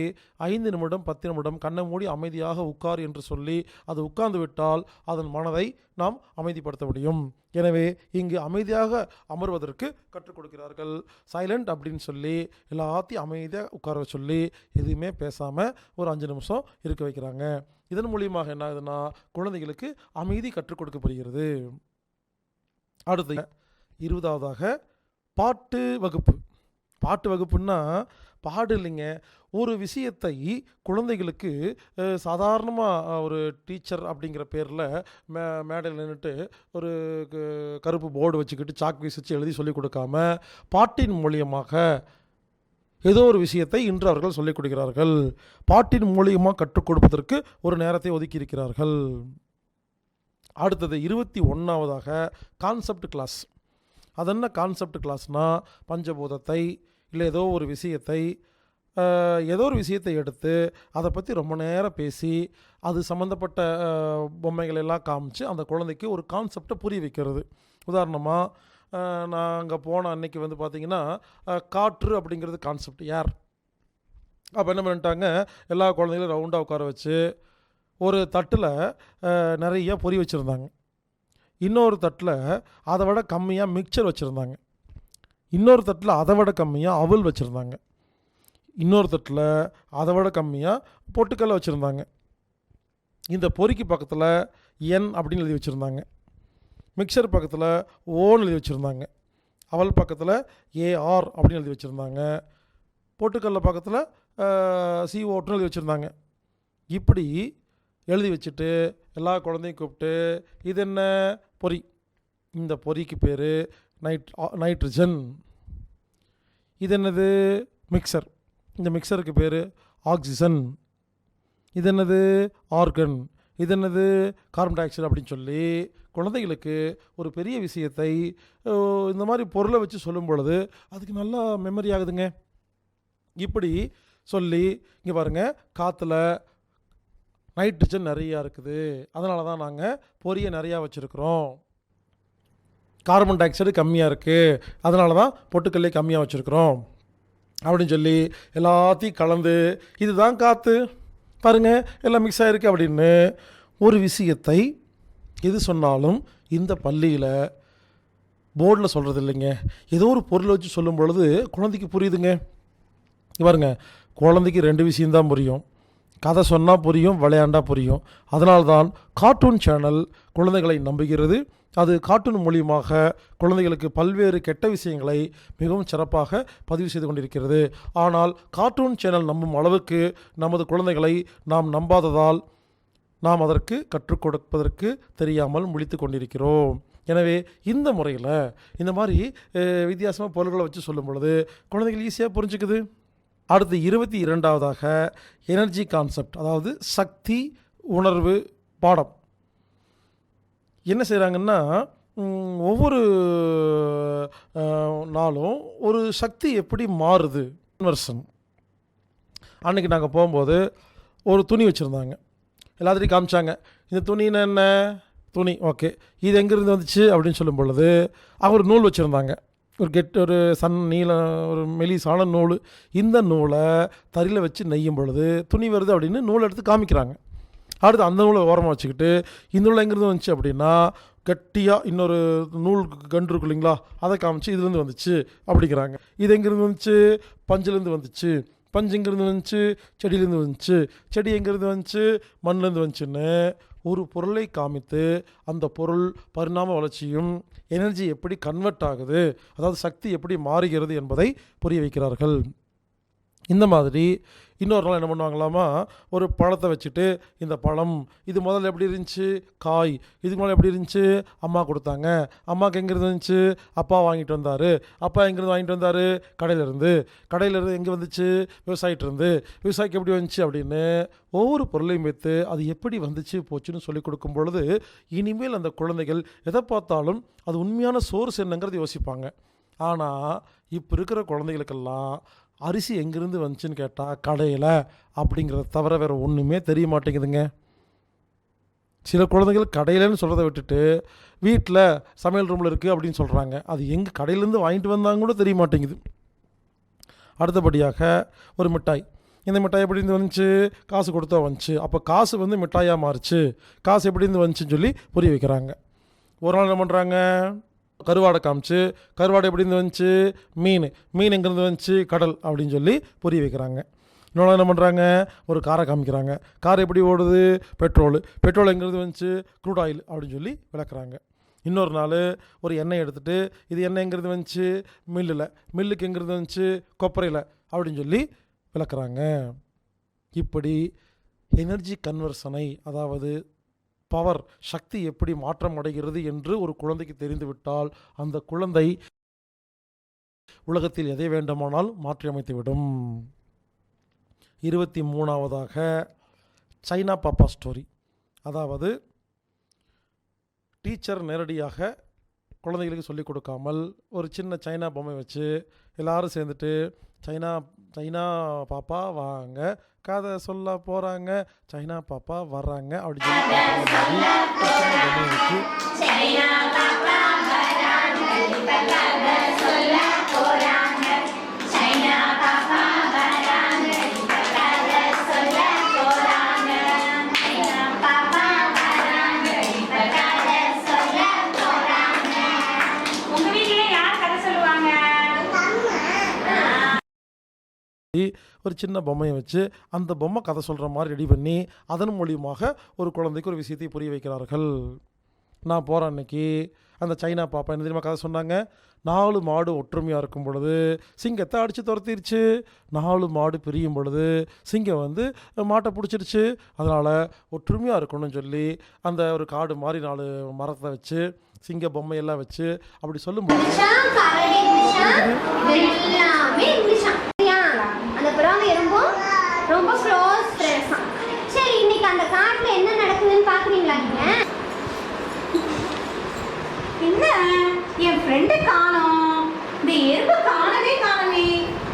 5 நிமிடம் 10 நிமிடம் கண்ணை மூடி அமைதியாக உட்கார் என்று சொல்லி அது உட்கார்ந்து விட்டால் அதன் மனதை நாம் அமைதிப்படுத்த முடியும். எனவே இங்கு அமைதியாக அமர்வதற்கு கற்றுக் கொடுக்கிறார்கள். சைலண்ட் அப்படின்னு சொல்லி எல்லாத்தையும் அமைதியாக உட்கார சொல்லி எதுவுமே பேசாமல் ஒரு 5 நிமிஷம் இருக்க வைக்கிறாங்க. இதன் மூலியமாக என்ன ஆகுதுன்னா குழந்தைகளுக்கு அமைதி கற்றுக் கொடுக்கப்படுகிறது. அடுத்து 20ஆவதாக பாட்டு வகுப்பு. பாட்டு வகுப்புன்னா பாடு இல்லைங்க, ஒரு விஷயத்தை குழந்தைகளுக்கு சாதாரணமாக ஒரு டீச்சர் அப்படிங்கிற பேரில் மேடையில் நின்றுட்டு ஒரு கருப்பு போர்டு வச்சுக்கிட்டு சாக் பீஸ் வச்சு எழுதி சொல்லிக் கொடுக்காம பாட்டின் மூலியமாக ஏதோ ஒரு விஷயத்தை இன்று அவர்கள் சொல்லிக் கொடுக்கிறார்கள். பாட்டின் மூலியமாக கற்றுக் கொடுப்பதற்கு ஒரு நேரத்தை ஒதுக்கி இருக்கிறார்கள். அடுத்தது 21ஆவதாக கான்செப்ட் கிளாஸ். அது என்ன கான்செப்ட் கிளாஸ்னால், பஞ்சபூதத்தை இல்லை ஏதோ ஒரு விஷயத்தை எடுத்து அதை பற்றி ரொம்ப நேரம் பேசி அது சம்மந்தப்பட்ட பொம்மைகள் எல்லாம் காமிச்சு அந்த குழந்தைக்கு ஒரு கான்செப்டை புரிய வைக்கிறது. உதாரணமாக நான் அங்கே போன அன்னைக்கு வந்து பார்த்திங்கன்னா காற்று அப்படிங்கிறது கான்செப்ட், ஏர். அப்போ என்ன பண்ணிட்டாங்க, எல்லா குழந்தைகளும் ரவுண்டாக உட்கார வச்சு ஒரு தட்டில் நிறைய பொரி வச்சுருந்தாங்க, இன்னொரு தட்டில் அதை விட கம்மியாக மிக்சர் வச்சுருந்தாங்க, இன்னொரு தட்டில் அதை விட கம்மியாக அவல் வச்சுருந்தாங்க, இன்னொரு தட்டில் அதை விட கம்மியாக பொட்டுக்கல்லை வச்சுருந்தாங்க. இந்த பொரிக்கு பக்கத்தில் என் அப்படின்னு எழுதி வச்சுருந்தாங்க, மிக்சர் பக்கத்தில் ஓன்னு எழுதி வச்சுருந்தாங்க, அவல் பக்கத்தில் ஏஆர் அப்படின்னு எழுதி வச்சுருந்தாங்க, பொட்டுக்கல்லை பக்கத்தில் CO2 எழுதி வச்சுருந்தாங்க. இப்படி எழுதி வச்சுட்டு எல்லா குழந்தையும் கூப்பிட்டு இது என்ன பொரி, இந்த பொரிக்கு பேர் நைட்ரஜன். இது என்னது மிக்சர், இந்த மிக்சருக்கு பேர் ஆக்சிஜன். இது என்னது ஆர்கன், இது என்னது கார்பன் டை ஆக்சைடு அப்படின்னு சொல்லி குழந்தைகளுக்கு ஒரு பெரிய விஷயத்தை இந்த மாதிரி பொருளை வச்சு சொல்லும் பொழுது அதுக்கு நல்லா மெமரி ஆகுதுங்க. இப்படி சொல்லி இங்கே பாருங்கள், காற்றுல நைட்ரஜன் நிறையா இருக்குது, அதனால தான் நாங்கள் பொரியை நிறையா வச்சுருக்குறோம். கார்பன் டை ஆக்சைடு கம்மியாக இருக்குது, அதனால தான் பொட்டுக்கல்லை கம்மியாக வச்சுருக்குறோம் அப்படின்னு சொல்லி எல்லாத்தையும் கலந்து இதுதான் காற்று பாருங்கள் எல்லாம் மிக்ஸ் ஆகிருக்கு அப்படின்னு ஒரு விஷயத்தை எது சொன்னாலும் இந்த பள்ளியில் போர்டில் சொல்கிறது இல்லைங்க, ஏதோ ஒரு பொருளை வச்சு சொல்லும் பொழுது குழந்தைக்கு புரியுதுங்க. பாருங்க, குழந்தைக்கு 2 விஷயம்தான் புரியும், கதை சொன்னால் புரியும், விளையாண்டா புரியும். அதனால்தான் கார்ட்டூன் சேனல் குழந்தைகளை நம்புகிறது. அது கார்ட்டூன் மூலியமாக குழந்தைகளுக்கு பல்வேறு கெட்ட விஷயங்களை மிகவும் சிறப்பாக பதிவு செய்து கொண்டிருக்கிறது. ஆனால் கார்ட்டூன் சேனல் நம்பும் அளவுக்கு நமது குழந்தைகளை நாம் நம்பாததால் நாம் அதற்கு கற்றுக் கொடுப்பதற்கு தெரியாமல் முழித்து கொண்டிருக்கிறோம். எனவே இந்த முறையில் இந்த மாதிரி வித்தியாசமாக பொருள்களை வச்சு சொல்லும் பொழுது குழந்தைகள் ஈஸியாக புரிஞ்சுக்குது. அடுத்து 22ஆவதாக எனர்ஜி கான்செப்ட், அதாவது சக்தி உணர்வு பாடம். என்ன செய்கிறாங்கன்னா, ஒவ்வொரு நாளும் ஒரு சக்தி எப்படி மாறுது கன்வர்ஷன். அன்றைக்கி நாங்கள் போகும்போது ஒரு துணி வச்சுருந்தாங்க, எல்லாத்தையும் காமிச்சாங்க. இந்த துணின்னு என்ன துணி, ஓகே, இது எங்கேருந்து வந்துச்சு அப்படின்னு சொல்லும் பொழுது அவர் நூல் வச்சுருந்தாங்க, ஒரு நீளம் ஒரு மெலிசான நூல். இந்த நூலை தறியில் வச்சு நெய்யும் பொழுது துணி வருது அப்படின்னு நூலை எடுத்து காமிக்கிறாங்க. அடுத்து அந்த நூலை ஓரமாக வச்சுக்கிட்டு இந்த நூல் எங்கேருந்து வந்துச்சு அப்படின்னா கட்டியாக இன்னொரு நூல் கன்று இருக்கு இல்லைங்களா, அதை காமிச்சு இதுலேருந்து வந்துச்சு அப்படிங்கிறாங்க. இது எங்கேருந்து வந்துச்சு, பஞ்சுலேருந்து வந்துச்சு, பஞ்சு எங்கேருந்து வந்துச்சு, செடியிலேருந்து வந்துச்சு, செடி எங்கேருந்து வந்துச்சு, மண்ணிலேருந்து வந்துச்சுன்னு ஒரு பொருளை காமித்து அந்த பொருள் பரிணாம வளர்ச்சியும் எனர்ஜி எப்படி கன்வெர்ட் ஆகுது, அதாவது சக்தி எப்படி மாறுகிறது என்பதை புரிய வைக்கிறார்கள். இந்த மாதிரி இன்னொரு நாள் என்ன பண்ணுவாங்களாமா, ஒரு பழத்தை வச்சுட்டு இந்த பழம் இது முதல்ல எப்படி இருந்துச்சு, காய், இதுக்கு மேலே எப்படி இருந்துச்சு, அம்மா கொடுத்தாங்க, அம்மாவுக்கு எங்கேருந்து இருந்துச்சு, அப்பா வாங்கிட்டு வந்தார், அப்பா எங்கேருந்து வாங்கிட்டு வந்தார், கடையிலேருந்து எங்கே வந்துச்சு, விவசாயிட்டிருந்து, விவசாயிக்கு எப்படி வந்துச்சு அப்படின்னு ஒவ்வொரு பொருளையும் வைத்து அது எப்படி வந்துச்சு போச்சுன்னு சொல்லி கொடுக்கும் பொழுது இனிமேல் அந்த குழந்தைகள் எதை பார்த்தாலும் அது உண்மையான சோர்ஸ் என்னங்கிறது யோசிப்பாங்க. ஆனால் இப்போ இருக்கிற குழந்தைகளுக்கெல்லாம் அரிசி எங்கேருந்து வந்துச்சுன்னு கேட்டால் கடையில் அப்படிங்கிறத தவிர வேறு ஒன்றுமே தெரிய மாட்டேங்குதுங்க. சில குழந்தைகள் கடையிலன்னு சொல்கிறத விட்டுட்டு வீட்டில் சமையல் ரூமில் இருக்குது அப்படின்னு சொல்கிறாங்க. அது எங்கே கடையிலேருந்து வாங்கிட்டு வந்தாங்க கூட தெரிய மாட்டேங்குது. அடுத்தபடியாக ஒரு மிட்டாய், இந்த மிட்டாய் எப்படி இருந்து வந்துச்சு, காசு கொடுத்தா வந்துச்சு, அப்போ காசு வந்து மிட்டாயாக மாறுச்சு, காசு எப்படி இருந்து வந்துச்சுன்னு சொல்லி புரிய வைக்கிறாங்க. ஒரு நாள் என்ன பண்ணுறாங்க, கருவாடை காமிச்சு, கருவாடை எப்படி இருந்து வந்துச்சு, மீன் எங்கேருந்து வந்துச்சு, கடல் அப்படின்னு சொல்லி புரிய வைக்கிறாங்க. இன்னொன்று என்ன பண்ணுறாங்க, ஒரு காரை காமிக்கிறாங்க, கார் எப்படி ஓடுது, பெட்ரோல் எங்கேருந்து வந்துச்சு, க்ரூட் ஆயில் அப்படின்னு சொல்லி விளக்குறாங்க. இன்னொரு நாள் ஒரு எண்ணெய் எடுத்துகிட்டு இது எண்ணெய் எங்கேருந்து வந்துச்சு, மில்லுக்கு எங்கேருந்து வந்துச்சு, கொப்பரையில் அப்படின்னு சொல்லி விளக்குறாங்க. இப்படி எனர்ஜி கன்வர்ஷனை, அதாவது பவர் சக்தி எப்படி மாற்றம் அடைகிறது என்று ஒரு குழந்தைக்கு தெரிந்துவிட்டால் அந்த குழந்தை உலகத்தில் எதை வேண்டுமானால் மாற்றி அமைத்துவிடும். 23ஆவதாக சைனா பாப்பா ஸ்டோரி. அதாவது டீச்சர் நேரடியாக குழந்தைகளுக்கு சொல்லிக் கொடுக்காமல் ஒரு சின்ன சைனா பொம்மை வச்சு எல்லாரும் சேர்ந்துட்டு சைனா பாப்பா வாங்க கதை சொல்ல போகிறாங்க, சைனா பாப்பா வர்றாங்க அப்படின்னு ஒரு சின்ன பொம்மையை வச்சு அந்த பொம்மை கதை சொல்கிற மாதிரி ரெடி பண்ணி அதன் மூலியமாக ஒரு குழந்தைக்கு ஒரு விஷயத்தை புரிய வைக்கிறார்கள். நான் போகிற அன்னைக்கு அந்த சைனா பாப்பா என்ன தெரியுமா கதை சொன்னாங்க, 4 மாடு ஒற்றுமையாக இருக்கும் பொழுது சிங்கத்தை அடித்து துரத்திருச்சு, 4 மாடு பிரியும் பொழுது சிங்கம் வந்து மாட்டை பிடிச்சிருச்சு, அதனால் ஒற்றுமையாக இருக்கணும்னு சொல்லி அந்த ஒரு காடு மாதிரி 4 மரத்தை வச்சு சிங்க பொம்மையெல்லாம் வச்சு அப்படி சொல்லும்போது ரொம்ப க்ளோஸ் ஃப்ரெண்ட்ஸ். சரி, இன்னைக்கு அந்த காட்டுல என்ன நடக்குதுன்னு பாக்குறீங்களா நீங்க? என்ன என் ஃப்ரெண்டு காணோம், இந்த எறும்பு காணவே காணவே.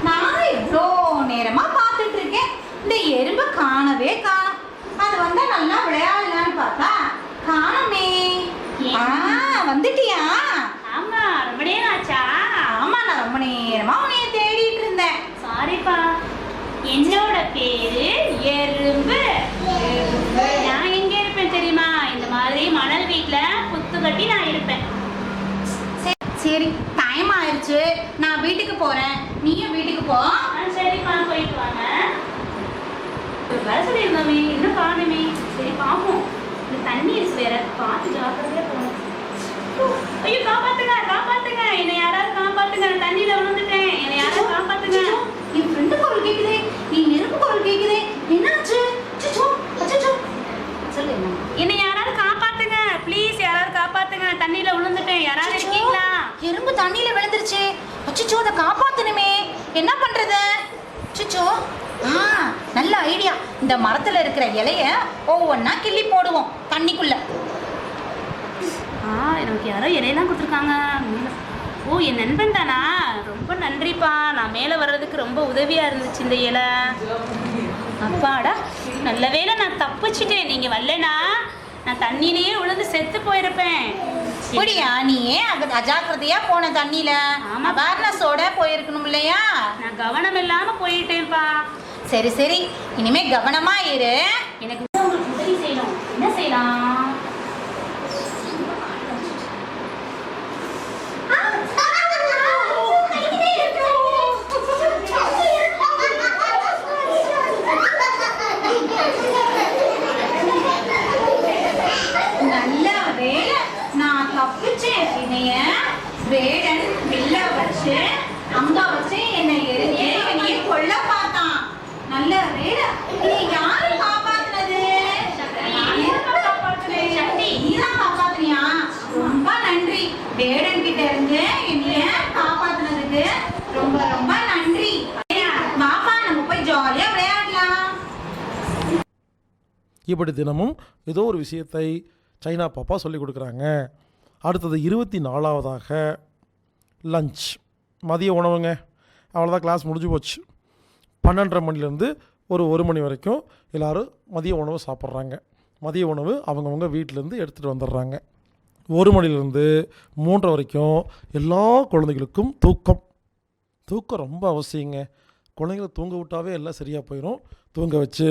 நானும் எவ்வளோ நேரமா பார்த்துட்டு இருக்கேன், இந்த எறும்பு காணவே காணோம். அது வந்தா நல்லா விளையாடலான்னு பார்த்தா காணோமே. வந்துட்டியா? ஆமா, ரொம்ப நேரம் ஆச்சா? ஆமா, நான் ரொம்ப நேரமா உன்னைய தேடிட்டு இருந்தேன். சாரிப்பா, என்னோட பேரு எறும்பு. நான் எங்க இருப்பேன் தெரியுமா? இந்த மாதிரி மணல் வீட்டுல புத்து கட்டி நான் இருப்பேன். சரி, டைம் ஆயிடுச்சு, நான் வீட்டுக்கு போறேன், நீயும் வீட்டுக்கு போ. சரிப்பா, போயிட்டு வாங்க. வேலை சொல்லியிருந்தோமே, இன்னும் காணுமே. சரி பார்ப்போம். இந்த தண்ணி இருக்கு வேற, பார்த்து ஜாக்கிரதையா போகணும். ஐயோ, காப்பாத்துங்க காப்பாத்துங்க, என்னை யாராவது காப்பாத்துங்க, நான் தண்ணியில விழுந்துட்டேன், என்னை யாராவது காப்பாத்துங்க. என் ஃப்ரெண்டு குரல் கேக்குதே, என் நெருப்பு குரல் கேக்குதே, என்னாச்சு? சொல்லு, என்னை யாராவது காப்பாத்துங்க ப்ளீஸ், யாராவது காப்பாத்துங்க, நான் தண்ணியில விழுந்துட்டேன், யாராவது இருக்கீங்களா? எறும்பு தண்ணியில விழுந்துருச்சு. அச்சச்சோ, அதை காப்பாத்தணுமே, என்ன பண்றது? அச்சச்சோ, நல்ல ஐடியா. இந்த மரத்துல இருக்கிற இலைய ஒவ்வொன்னா கிள்ளி போடுவோம் தண்ணிக்குள்ள. எனக்கு யாரோ இலையெல்லாம் கொடுத்துருக்காங்க. ஓ, என் நண்பன் தானா? ரொம்ப நன்றிப்பா. நான் மேலே வர்றதுக்கு ரொம்ப உதவியாக இருந்துச்சு இந்த இலை. அப்பாடா, நல்ல வேளை நான் தப்பிச்சிட்டேன். நீங்கள் வரலனா நான் தண்ணியிலேயே விழுந்து செத்து போயிருப்பேன். அப்படியா? நீ ஏன் அஜாக்கிரதையா போன தண்ணியில? அவேர்னஸோட போயிருக்கணும் இல்லையா? நான் கவனம் இல்லாமல் போயிட்டேன்ப்பா. சரி சரி, இனிமே கவனமா இரு. எனக்கு உங்களுக்கு உதவி செய்யணும். என்ன செய்யலாம்? நல்ல வேலை நான் தப்பிச்சேன். என்னைய வேடன் வில்ல வச்சு அங்க வச்சு என்னை என்னைய கொல்ல பார்த்தான். நல்ல வேலை. நீ யாரு காப்பாத்துனது? நீதான் காப்பாத்துனியா? ரொம்ப நன்றி. வேடன் கிட்ட இருந்து என்னைய காப்பாத்துனதுக்கு ரொம்ப ரொம்ப நன்றி. பாப்பா, நம்ம போய் ஜாலியா விளையாடலாம். இப்படி தினமும் ஏதோ ஒரு விஷயத்தை சைனா பாப்பா சொல்லி கொடுக்குறாங்க. அடுத்தது 24வதாக லஞ்ச், மதிய உணவுங்க. அவ்வளோதான், கிளாஸ் முடிஞ்சு போச்சு. 12:30 மணிலேருந்து ஒரு 1 மணி வரைக்கும் எல்லோரும் மதிய உணவு சாப்பிட்றாங்க. மதிய உணவு அவங்கவுங்க வீட்டிலேருந்து எடுத்துகிட்டு வந்துடுறாங்க. 1 மணிலேருந்து 3 வரைக்கும் எல்லா குழந்தைகளுக்கும் தூக்கம் ரொம்ப அவசியங்க. குழந்தைகளை தூங்க விட்டாவே எல்லாம் சரியாக போயிடும். தூங்க வச்சு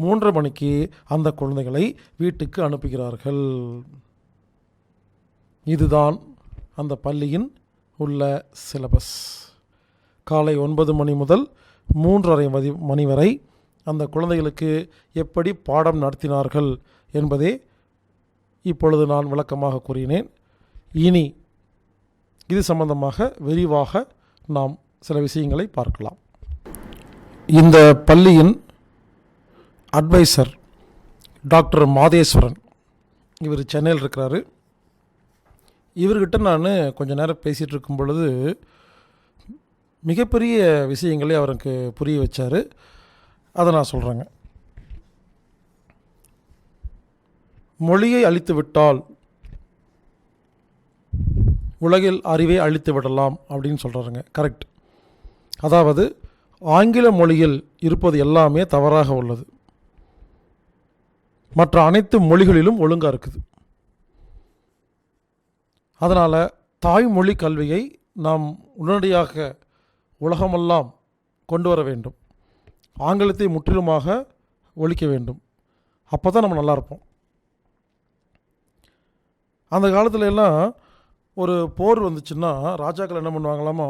3:30 மணிக்கு அந்த குழந்தைகளை வீட்டுக்கு அனுப்புகிறார்கள். இதுதான் அந்த பள்ளியின் உள்ள சிலபஸ். காலை 9 மணி முதல் 3:30 மணி வரை அந்த குழந்தைகளுக்கு எப்படி பாடம் நடத்தினார்கள் என்பதே இப்பொழுது நான் விளக்கமாக கூறினேன். இனி இது சம்பந்தமாக விரிவாக நாம் சில விஷயங்களை பார்க்கலாம். இந்த பள்ளியின் அட்வைசர் டாக்டர் மாதேஸ்வரன், இவர் சென்னையில் இருக்கிறாரு. இவர்கிட்ட நான் கொஞ்ச நேரம் பேசிகிட்டு இருக்கும் பொழுது மிகப்பெரிய விஷயங்களை அவருக்கு புரிய வச்சார். அதை நான் சொல்கிறேங்க. மொழியை அழித்து விட்டால் உலகில் அறிவை அழித்து விடலாம் அப்படின்னு சொல்கிறாருங்க. கரெக்ட். அதாவது ஆங்கில மொழியில் இருப்பது எல்லாமே தவறாக உள்ளது. மற்ற அனைத்து மொழிகளிலும் ஒழுங்காக இருக்குது. அதனால் தாய்மொழி கல்வியை நாம் உடனடியாக உலகமெல்லாம் கொண்டு வர வேண்டும். ஆங்கிலத்தை முற்றிலுமாக ஒழிக்க வேண்டும். அப்போ தான் நம்ம நல்லாயிருப்போம். அந்த காலத்துல எல்லாம் ஒரு போர் வந்துச்சுன்னா ராஜாக்கள் என்ன பண்ணுவாங்களாமா,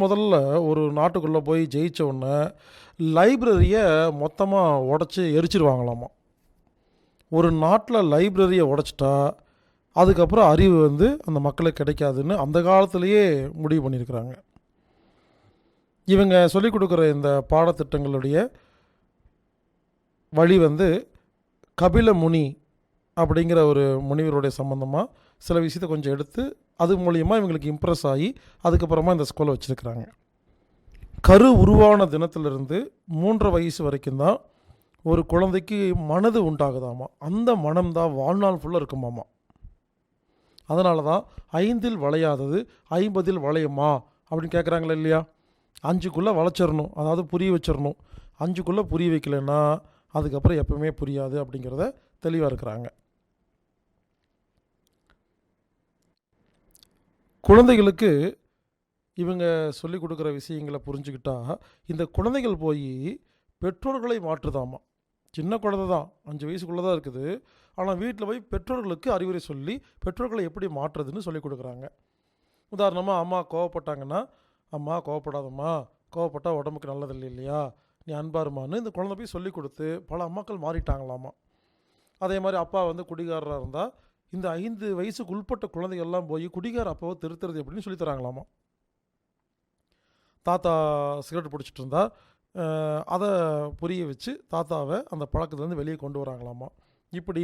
முதல்ல ஒரு நாட்டுக்குள்ளே போய் ஜெயித்த உடனே லைப்ரரியை மொத்தமாக உடச்சி எரிச்சிருவாங்களாமா. ஒரு நாட்டில் லைப்ரரியை உடைச்சிட்டா அதுக்கப்புறம் அறிவு அந்த மக்களுக்கு கிடைக்காதுன்னு அந்த காலத்திலேயே முடிவு பண்ணியிருக்கிறாங்க. இவங்க சொல்லிக் கொடுக்குற இந்த பாடத்திட்டங்களுடைய வழி கபில முனி அப்படிங்கிற ஒரு முனிவருடைய சம்பந்தமாக சில விஷயத்தை கொஞ்சம் எடுத்து அது மூலியமாக இவங்களுக்கு இம்ப்ரெஸ் ஆகி அதுக்கப்புறமா இந்த ஸ்கூலை வச்சுருக்கிறாங்க. கரு உருவான தினத்திலிருந்து 3 வயசு வரைக்கும் தான் ஒரு குழந்தைக்கு மனது உண்டாகுதாமா. அந்த மனம்தான் வாழ்நாள் ஃபுல்லாக இருக்குமாமா. அதனால தான் 5ல் வளையாதது 50ல் வளையுமா அப்படின்னு கேட்குறாங்களே இல்லையா. 5க்குள்ளே வளைச்சிடணும், அதாவது புரிய வச்சிடணும். 5க்குள்ளே புரிய வைக்கலைன்னா அதுக்கப்புறம் எப்பவுமே புரியாது அப்படிங்கிறத தெளிவாக இருக்கிறாங்க. குழந்தைகளுக்கு இவங்க சொல்லிக் கொடுக்குற விஷயங்களை புரிஞ்சுக்கிட்டா இந்த குழந்தைகள் போய் பெற்றோர்களை மாற்றுதாமா. சின்ன குழந்தை தான், 5 வயசுக்குள்ளே தான் இருக்குது. ஆனால் வீட்டில் போய் பெற்றோர்களுக்கு அறிவுரை சொல்லி பெற்றோர்களை எப்படி மாற்றுறதுன்னு சொல்லிக் கொடுக்குறாங்க. உதாரணமாக அம்மா கோவப்பட்டாங்கன்னா, அம்மா கோவப்படாதம்மா, கோவப்பட்டால் உடம்புக்கு நல்லதில்லை இல்லையா, நீ அன்பாருமான்னு இந்த குழந்தை போய் சொல்லிக் கொடுத்து பல அம்மாக்கள் மாறிட்டாங்களாமா. அதே மாதிரி அப்பா குடிகாரராக இருந்தால் இந்த 5 வயசுக்கு உட்பட்ட குழந்தைகள்லாம் போய் குடிகார அப்பாவை திருத்துறது எப்படின்னு சொல்லி தராங்களாமா. தாத்தா சிகரெட் பிடிச்சிட்டு இருந்தா அதை புரிய வச்சு தாத்தாவை அந்த பழக்கத்துலேருந்து வெளியே கொண்டு வராங்களாமா. இப்படி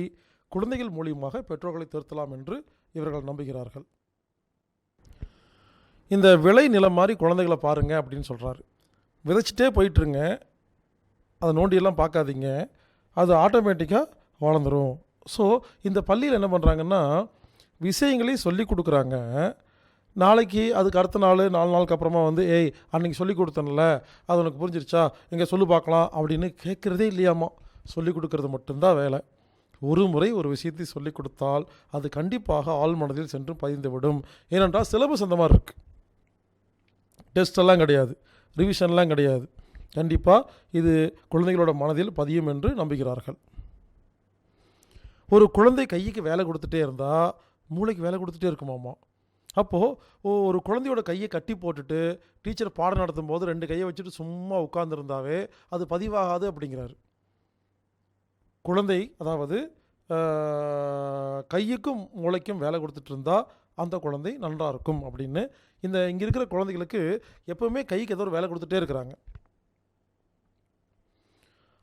குழந்தைகள் மூலியமாக பெற்றோர்களை திருத்தலாம் என்று இவர்கள் நம்புகிறார்கள். இந்த விளை நிலம் மாதிரி குழந்தைகளை பாருங்கள் அப்படின்னு சொல்கிறாரு. விதைச்சிட்டே போயிட்டுருங்க, அதை நோண்டியெல்லாம் பார்க்காதீங்க, அது ஆட்டோமேட்டிக்காக வளர்ந்துடும். ஸோ இந்த பள்ளியில் என்ன பண்ணுறாங்கன்னா, விஷயங்களை சொல்லி கொடுக்குறாங்க. நாளைக்கு அதுக்கு அடுத்த நாள் 4 நாளுக்கு அப்புறமா வந்து ஏய் அன்றைக்கி சொல்லி கொடுத்தேன்ல அது உனக்கு புரிஞ்சிருச்சா எங்கே சொல்லி பார்க்கலாம் அப்படின்னு கேட்குறதே இல்லையாம்மா. சொல்லி கொடுக்கறது மட்டும்தான் வேலை. ஒரு முறை ஒரு விஷயத்தை சொல்லி கொடுத்தால் அது கண்டிப்பாக ஆழ் மனதில் சென்று பதிந்துவிடும். ஏனென்றால் சிலபஸ் அந்த மாதிரி இருக்குது. டெஸ்டெல்லாம் கிடையாது, ரிவிஷன்லாம் கிடையாது. கண்டிப்பாக இது குழந்தைகளோட மனதில் பதியும் என்று நம்புகிறார்கள். ஒரு குழந்தை கைக்கு வேலை கொடுத்துட்டே இருந்தால் மூளைக்கு வேலை கொடுத்துட்டே இருக்குமாம்மா. அப்போது ஒரு குழந்தையோட கையை கட்டி போட்டுட்டு டீச்சர் பாடம் நடத்தும் போது 2 கையை வச்சுட்டு சும்மா உட்கார்ந்துருந்தாவே அது பதிவாகாது அப்படிங்கிறாரு. குழந்தை அதாவது கையுக்கும் மூளைக்கும் வேலை கொடுத்துட்டு இருந்தால் அந்த குழந்தை நன்றாக இருக்கும் அப்படின்னு இங்கே இருக்கிற குழந்தைகளுக்கு எப்போவுமே கைக்கு ஏதோ ஒரு வேலை கொடுத்துட்டே இருக்கிறாங்க.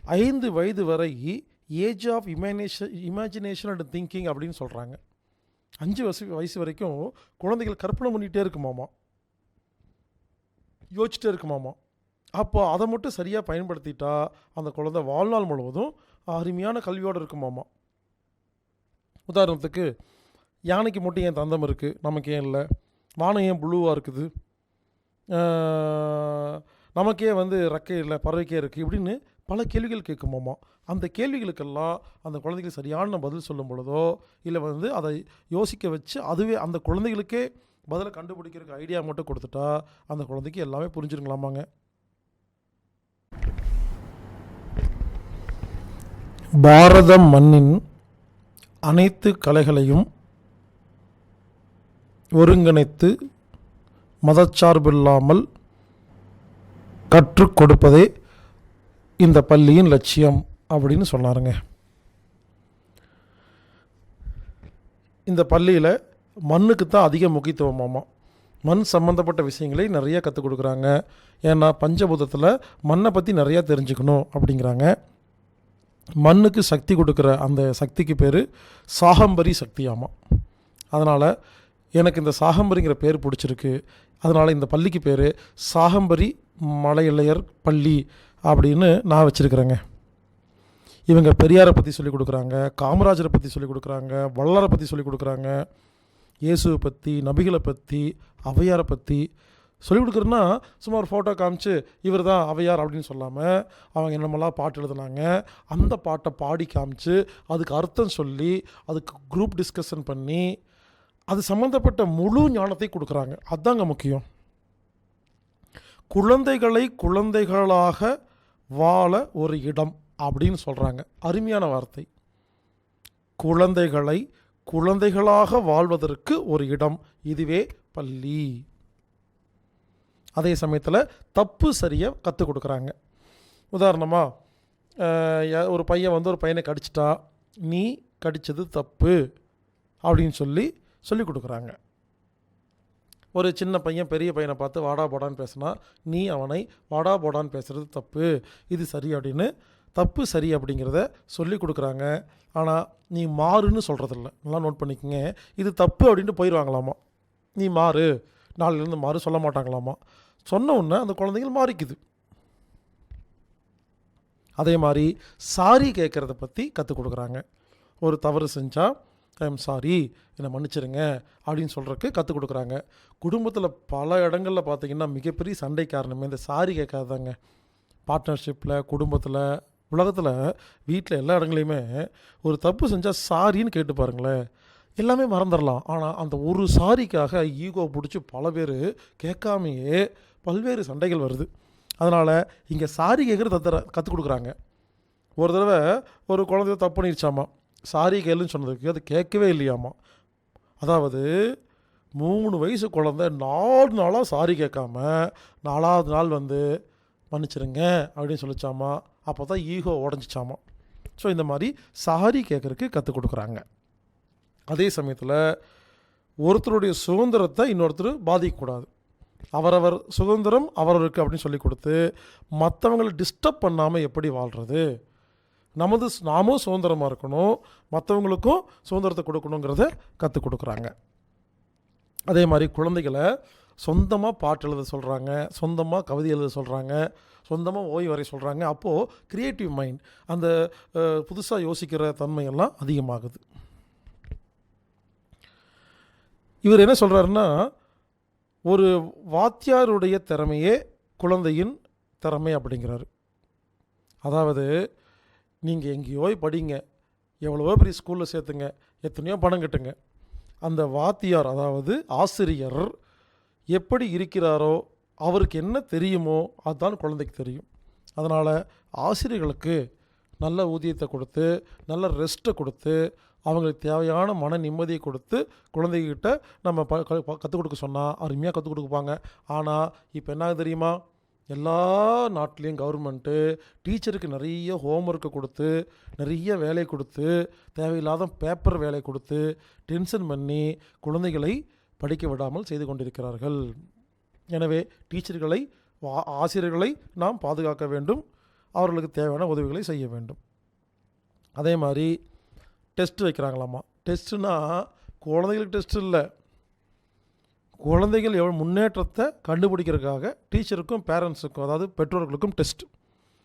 5 வயது வரை age of imagination and thinking அப்படின்னு சொல்கிறாங்க. 5 வயசு வரைக்கும் குழந்தைகள் கற்பனை பண்ணிகிட்டே இருக்குமாமா, யோசிச்சுட்டே இருக்குமாமா. அப்போ அதை மட்டும் சரியாக பயன்படுத்திட்டா அந்த குழந்தை வாழ்நாள் முழுவதும் அருமையான கல்வியோடு இருக்குமாமா. உதாரணத்துக்கு யானைக்கு மட்டும் ஏன் தந்தம் இருக்குது, நமக்கு ஏன் இல்லை? வானம் ஏன் ப்ளூவாக இருக்குது, நமக்கே வந்து ரெக்கை இல்லை, பறவைக்கே இருக்குது, இப்படின்னு பல கேள்விகள் கேட்குமாமா. அந்த கேள்விகளுக்கெல்லாம் அந்த குழந்தைகள் சரியான பதில் சொல்லும் பொழுதோ இல்லை வந்து அதை யோசிக்க வச்சு அதுவே அந்த குழந்தைகளுக்கே பதிலை கண்டுபிடிக்கிறதுக்கு ஐடியா மட்டும் கொடுத்துட்டா அந்த குழந்தைக்கு எல்லாமே புரிஞ்சுருங்களாமாங்க. பாரத மண்ணின் அனைத்து கலைகளையும் ஒருங்கிணைத்து மதச்சார்பில்லாமல் கற்றுக் கொடுப்பதே இந்த பள்ளியின் லட்சியம் அப்படின்னு சொன்னாருங்க. இந்த பள்ளியில் மண்ணுக்கு தான் அதிக முக்கியத்துவமாமா. மண் சம்மந்தப்பட்ட விஷயங்களை நிறைய கற்றுக் கொடுக்குறாங்க. ஏன்னா பஞ்சபூதத்தில் மண்ணை பற்றி நிறையா தெரிஞ்சுக்கணும் அப்படிங்கிறாங்க. மண்ணுக்கு சக்தி கொடுக்குற அந்த சக்திக்கு பேர் சாகம்பரி சக்தியாமா. அதனால் எனக்கு இந்த சாகம்பரிங்கிற பேர் பிடிச்சிருக்கு. அதனால் இந்த பள்ளிக்கு பேர் சாகம்பரி மலையிளையர் பள்ளி அப்படின்னு நான் வச்சுருக்கிறேங்க. இவங்க பெரியாரை பற்றி சொல்லிக் கொடுக்குறாங்க, காமராஜரை பற்றி சொல்லிக் கொடுக்குறாங்க, வள்ளலாரை பற்றி சொல்லிக் கொடுக்குறாங்க, இயேசுவை பற்றி, நபிகளை பற்றி, ஔவையாரை பற்றி சொல்லிக் கொடுக்குறேன்னா சும்மா ஒரு ஃபோட்டோ காமிச்சு இவர் தான் ஔவையார் அப்படின்னு சொல்லாமல் அவங்க என்னமெல்லாம் பாட்டு எழுதுனாங்க அந்த பாட்டை பாடி காமிச்சு அதுக்கு அர்த்தம் சொல்லி அதுக்கு குரூப் டிஸ்கஷன் பண்ணி அது சம்மந்தப்பட்ட முழு ஞானத்தை கொடுக்குறாங்க. அதுதாங்க முக்கியம். குழந்தைகளை குழந்தைகளாக வாழ ஒரு இடம் அப்படின்னு சொல்கிறாங்க. அருமையான வார்த்தை. குழந்தைகளை குழந்தைகளாக வாழ்வதற்கு ஒரு இடம், இதுவே பள்ளி. அதே சமயத்தில் தப்பு சரியை கற்றுக் கொடுக்குறாங்க. உதாரணமாக ஒரு பையன் வந்து ஒரு பையனை கடிச்சிட்டா நீ கடித்தது தப்பு அப்படின்னு சொல்லி கொடுக்குறாங்க. ஒரு சின்ன பையன் பெரிய பையனை பார்த்து வாடா போடான்னு பேசினா நீ அவனை வாடா போடான்னு பேசுகிறது தப்பு, இது சரி அப்படின்னு தப்பு சரி அப்படிங்கிறத சொல்லி கொடுக்குறாங்க. ஆனால் நீ மாறுன்னு சொல்கிறதில்ல. நல்லா நோட் பண்ணிக்கோங்க. இது தப்பு அப்படின்ட்டு போயிடுவாங்களாமா. நீ மாறு, நாளிலேருந்து மாறு சொல்ல மாட்டாங்களாமா. சொன்ன உடனே அந்த குழந்தைகள் மாறிக்குது. அதே மாதிரி சாரி கேட்குறத பற்றி கற்றுக் கொடுக்குறாங்க. ஒரு தவறு செஞ்சால் ஐ எம் சாரி, என்னை மன்னிச்சிருங்க அப்படின்னு சொல்கிறதுக்கு கற்றுக் கொடுக்குறாங்க. குடும்பத்தில் பல இடங்களில் பார்த்திங்கன்னா மிகப்பெரிய சண்டை காரணமே இந்த சாரி கேட்காதாங்க. பார்ட்னர்ஷிப்பில், குடும்பத்தில், உலகத்தில், வீட்டில் எல்லா இடங்களையுமே ஒரு தப்பு செஞ்சால் சாரின்னு கேட்டு பாருங்களேன், எல்லாமே மறந்துடலாம். ஆனால் அந்த ஒரு சாரிக்காக ஈகோ பிடிச்சி பல பேர் கேட்காமையே பல்வேறு சண்டைகள் வருது. அதனால் இங்கே சாரி கேட்குறது கற்றுக் கொடுக்குறாங்க. ஒரு தடவை ஒரு குழந்தைய தப்பு பண்ணிருச்சாமா, சாரி கேளுன்னு சொன்னதுக்கு அது கேட்கவே இல்லையாமா. அதாவது 3 வயசு குழந்தை 4 நாளாக சாரி கேட்காம 4ஆவது நாள் வந்து மன்னிச்சிருங்க அப்படின்னு சொல்லிச்சாமா. அப்போ தான் ஈகோ உடஞ்சிச்சாமா. ஸோ இந்த மாதிரி சாரி கேட்குறதுக்கு கற்றுக் கொடுக்குறாங்க. அதே சமயத்தில் ஒருத்தருடைய சுதந்திரத்தை இன்னொருத்தர் பாதிக்கக்கூடாது. அவரவர் சுதந்திரம் அவரவருக்கு அப்படின்னு சொல்லி கொடுத்து மற்றவங்களை டிஸ்டர்ப் பண்ணாமல் எப்படி வாழ்கிறது, நாமும் சுதந்திரமாக இருக்கணும், மற்றவங்களுக்கும் சுதந்திரத்தை கொடுக்கணுங்கிறத கற்றுக் கொடுக்குறாங்க. அதே மாதிரி குழந்தைகளை சொந்தமாக பாட்டு எழுத சொல்கிறாங்க, சொந்தமாக கவிதை எழுத சொல்கிறாங்க, சொந்தமாக ஓய்வு வரை சொல்கிறாங்க. அப்போது க்ரியேட்டிவ் மைண்ட், அந்த புதுசாக யோசிக்கிற தன்மையெல்லாம் அதிகமாகுது. இவர் என்ன சொல்கிறாருன்னா, ஒரு வாத்தியாருடைய திறமையே குழந்தையின் திறமை அப்படிங்கிறாரு. அதாவது நீங்கள் எங்கேயோ படிங்க, எவ்வளவோ பெரிய ஸ்கூலில் சேர்த்துங்க, எத்தனையோ பணம் கட்டுங்க, அந்த வாத்தியார் அதாவது ஆசிரியர் எப்படி இருக்கிறாரோ அவருக்கு என்ன தெரியுமோ அதுதான் குழந்தைக்கு தெரியும். அதனால் ஆசிரியர்களுக்கு நல்ல ஊதியத்தை கொடுத்து, நல்ல ரெஸ்ட்டை கொடுத்து, அவங்களுக்கு தேவையான மன நிம்மதியை கொடுத்து குழந்தைகிட்ட நம்ம கற்றுக் கொடுக்க சொன்னால் அருமையாக கற்றுக் கொடுப்பாங்க. ஆனால் இப்போ என்ன தெரியுமா, எல்லா நாட்டிலையும் கவர்மெண்ட்டு டீச்சருக்கு நிறைய ஹோம்ஒர்க்கை கொடுத்து, நிறைய வேலை கொடுத்து, தேவையில்லாத பேப்பர் வேலை கொடுத்து டென்ஷன் பண்ணி குழந்தைகளை படிக்க விடாமல் செய்து கொண்டிருக்கிறார்கள். எனவே டீச்சர்களை, ஆசிரியர்களை நாம் பாதுகாக்க வேண்டும், அவர்களுக்கு தேவையான உதவிகளை செய்ய வேண்டும். அதே மாதிரி டெஸ்ட் வைக்கிறாங்களாம்மா. டெஸ்ட்டுனா குழந்தைகளுக்கு டெஸ்ட் இல்லை, குழந்தைகள் எவ்வளோ முன்னேற்றத்தை கண்டுபிடிக்கிறதுக்காக டீச்சருக்கும் பேரண்ட்ஸுக்கும் அதாவது பெற்றோர்களுக்கும் டெஸ்ட்.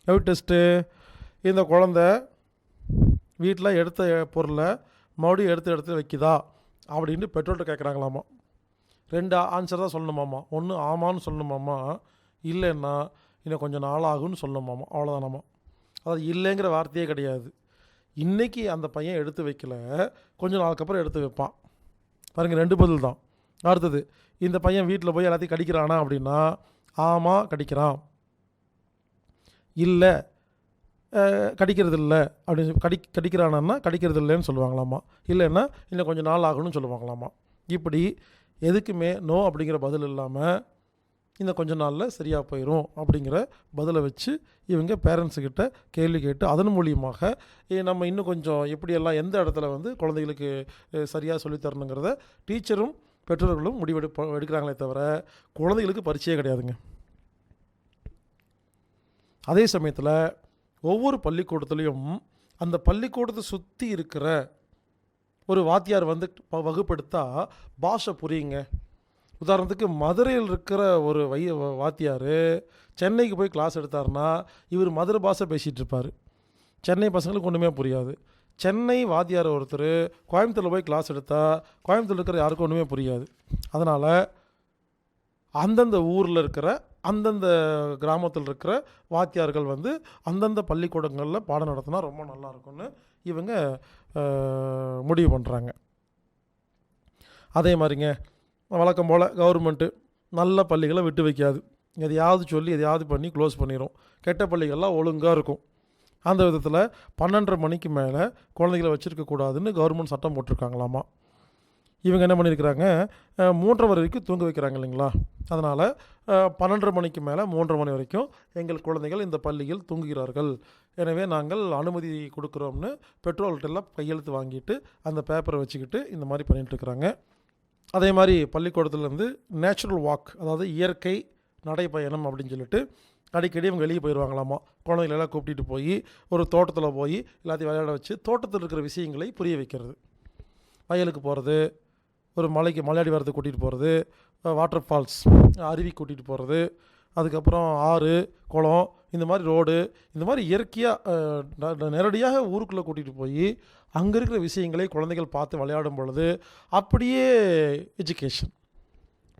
எப்படி டெஸ்ட்டு? இந்த குழந்த வீட்டில் எடுத்த பொருளை மறுபடியும் எடுத்து வைக்குதா அப்படின்ட்டு பெற்றோர்கிட்ட கேட்குறாங்களாம்மா. 2 ஆன்சர் தான் சொல்லணுமாம்மா. ஒன்று ஆமான்னு சொல்லணுமாம்மா, இல்லைன்னா இன்னும் கொஞ்சம் நாள் ஆகும்னு சொல்லணுமாம்மா. அவ்வளோதானாம்மா. அதாவது இல்லைங்கிற வார்த்தையே கிடையாது. இன்றைக்கி அந்த பையன் எடுத்து வைக்கல, கொஞ்சம் நாளுக்கு அப்புறம் எடுத்து வைப்பான். பாருங்கள், 2 பதில் தான். அடுத்தது, இந்த பையன் வீட்டில் போய் எல்லாத்தையும் கடிக்கிறானா அப்படின்னா ஆமாம் கடிக்கிறான், இல்லை கடிக்கிறது இல்லை அப்படின்னு கடிக்கிறானா கடிக்கிறது இல்லைன்னு சொல்லுவாங்களாம்மா, இல்லைன்னா இன்னும் கொஞ்சம் நாள் ஆகணும்னு சொல்லுவாங்களாம்மா. இப்படி எதுக்குமே நோ அப்படிங்கிற பதில் இல்லாமல் இந்த கொஞ்ச நாளில் சரியாக போயிடும் அப்படிங்கிற பதிலை வச்சு இவங்க பேரண்ட்ஸுக்கிட்ட கேள்வி கேட்டு அதன் மூலியமாக நம்ம இன்னும் கொஞ்சம் எப்படியெல்லாம் எந்த இடத்துல குழந்தைகளுக்கு சரியாக சொல்லித்தரணுங்கிறத டீச்சரும் பெற்றோர்களும் எடுக்கிறாங்களே தவிர குழந்தைகளுக்கு பரிச்சையே கிடையாதுங்க. அதே சமயத்தில் ஒவ்வொரு பள்ளிக்கூடத்துலேயும் அந்த பள்ளிக்கூடத்தை சுற்றி இருக்கிற ஒரு வாத்தியார் வகுப்பெடுத்தா பாஷை புரியுங்க. உதாரணத்துக்கு மதுரையில் இருக்கிற ஒரு வாத்தியார் சென்னைக்கு போய் கிளாஸ் எடுத்தாருன்னா இவர் மதுரை பாஷை பேசிகிட்டு இருப்பார், சென்னை பசங்களுக்கு ஒன்றுமே புரியாது. சென்னை வாத்தியார் ஒருத்தர் கோயம்புத்தூரில் போய் கிளாஸ் எடுத்தால் கோயம்புத்தூரில் இருக்கிற யாருக்கும் ஒன்றுமே புரியாது. அதனால் அந்தந்த ஊரில் இருக்கிற அந்தந்த கிராமத்தில் இருக்கிற வாத்தியார்கள் அந்தந்த பள்ளிக்கூடங்களில் பாடம் நடத்தினா ரொம்ப நல்லாயிருக்கும்னு இவங்க முடிவு பண்ணுறாங்க. அதே மாதிரிங்க வழக்கம் போல் கவர்மெண்ட்டு நல்ல பள்ளிகளை விட்டு வைக்காது, எதையாவது சொல்லி எதையாவது பண்ணி க்ளோஸ் பண்ணிடும். கெட்ட பள்ளிகள்லாம் ஒழுங்காக இருக்கும். அந்த விதத்தில் 12:30 மணிக்கு மேலே குழந்தைகளை வச்சுருக்கக்கூடாதுன்னு கவர்மெண்ட் சட்டம் போட்டிருக்காங்களாமா. இவங்க என்ன பண்ணியிருக்கிறாங்க, 3:30 வரைக்கும் தூங்க வைக்கிறாங்க இல்லைங்களா. அதனால் 12:30 மணிக்கு மேலே 3:30 மணி வரைக்கும் எங்கள் குழந்தைகள் இந்த பள்ளியில் தூங்குகிறார்கள், எனவே நாங்கள் அனுமதி கொடுக்குறோம்னு பெற்றோர்கள்ட்டெல்லாம் கையெழுத்து வாங்கிட்டு அந்த பேப்பரை வச்சுக்கிட்டு இந்த மாதிரி பண்ணிகிட்ருக்குறாங்க. அதே மாதிரி பள்ளிக்கூடத்துலேருந்து நேச்சுரல் வாக், அதாவது இயற்கை நடைப்பயணம் அப்படின்னு சொல்லிட்டு அடிக்கடி அவங்க வெளியே போயிடுவாங்களாமா. குழந்தைகளெல்லாம் கூப்பிட்டு போய் ஒரு தோட்டத்தில் போய் எல்லாத்தையும் விளையாட வச்சு தோட்டத்தில் இருக்கிற விஷயங்களை புரிய வைக்கிறது. வயலுக்கு போகிறது, ஒரு மலையாடி வரதுக்கு கூட்டிகிட்டு போகிறது, வாட்டர் ஃபால்ஸ் அருவி கூட்டிகிட்டு போகிறது, அதுக்கப்புறம் ஆறு குளம் இந்த மாதிரி ரோடு இந்த மாதிரி இயற்கையாக நேரடியாக ஊருக்குள்ளே கூட்டிகிட்டு போய் அங்கே இருக்கிற விஷயங்களை குழந்தைகள் பார்த்து விளையாடும் பொழுது அப்படியே எஜுகேஷன்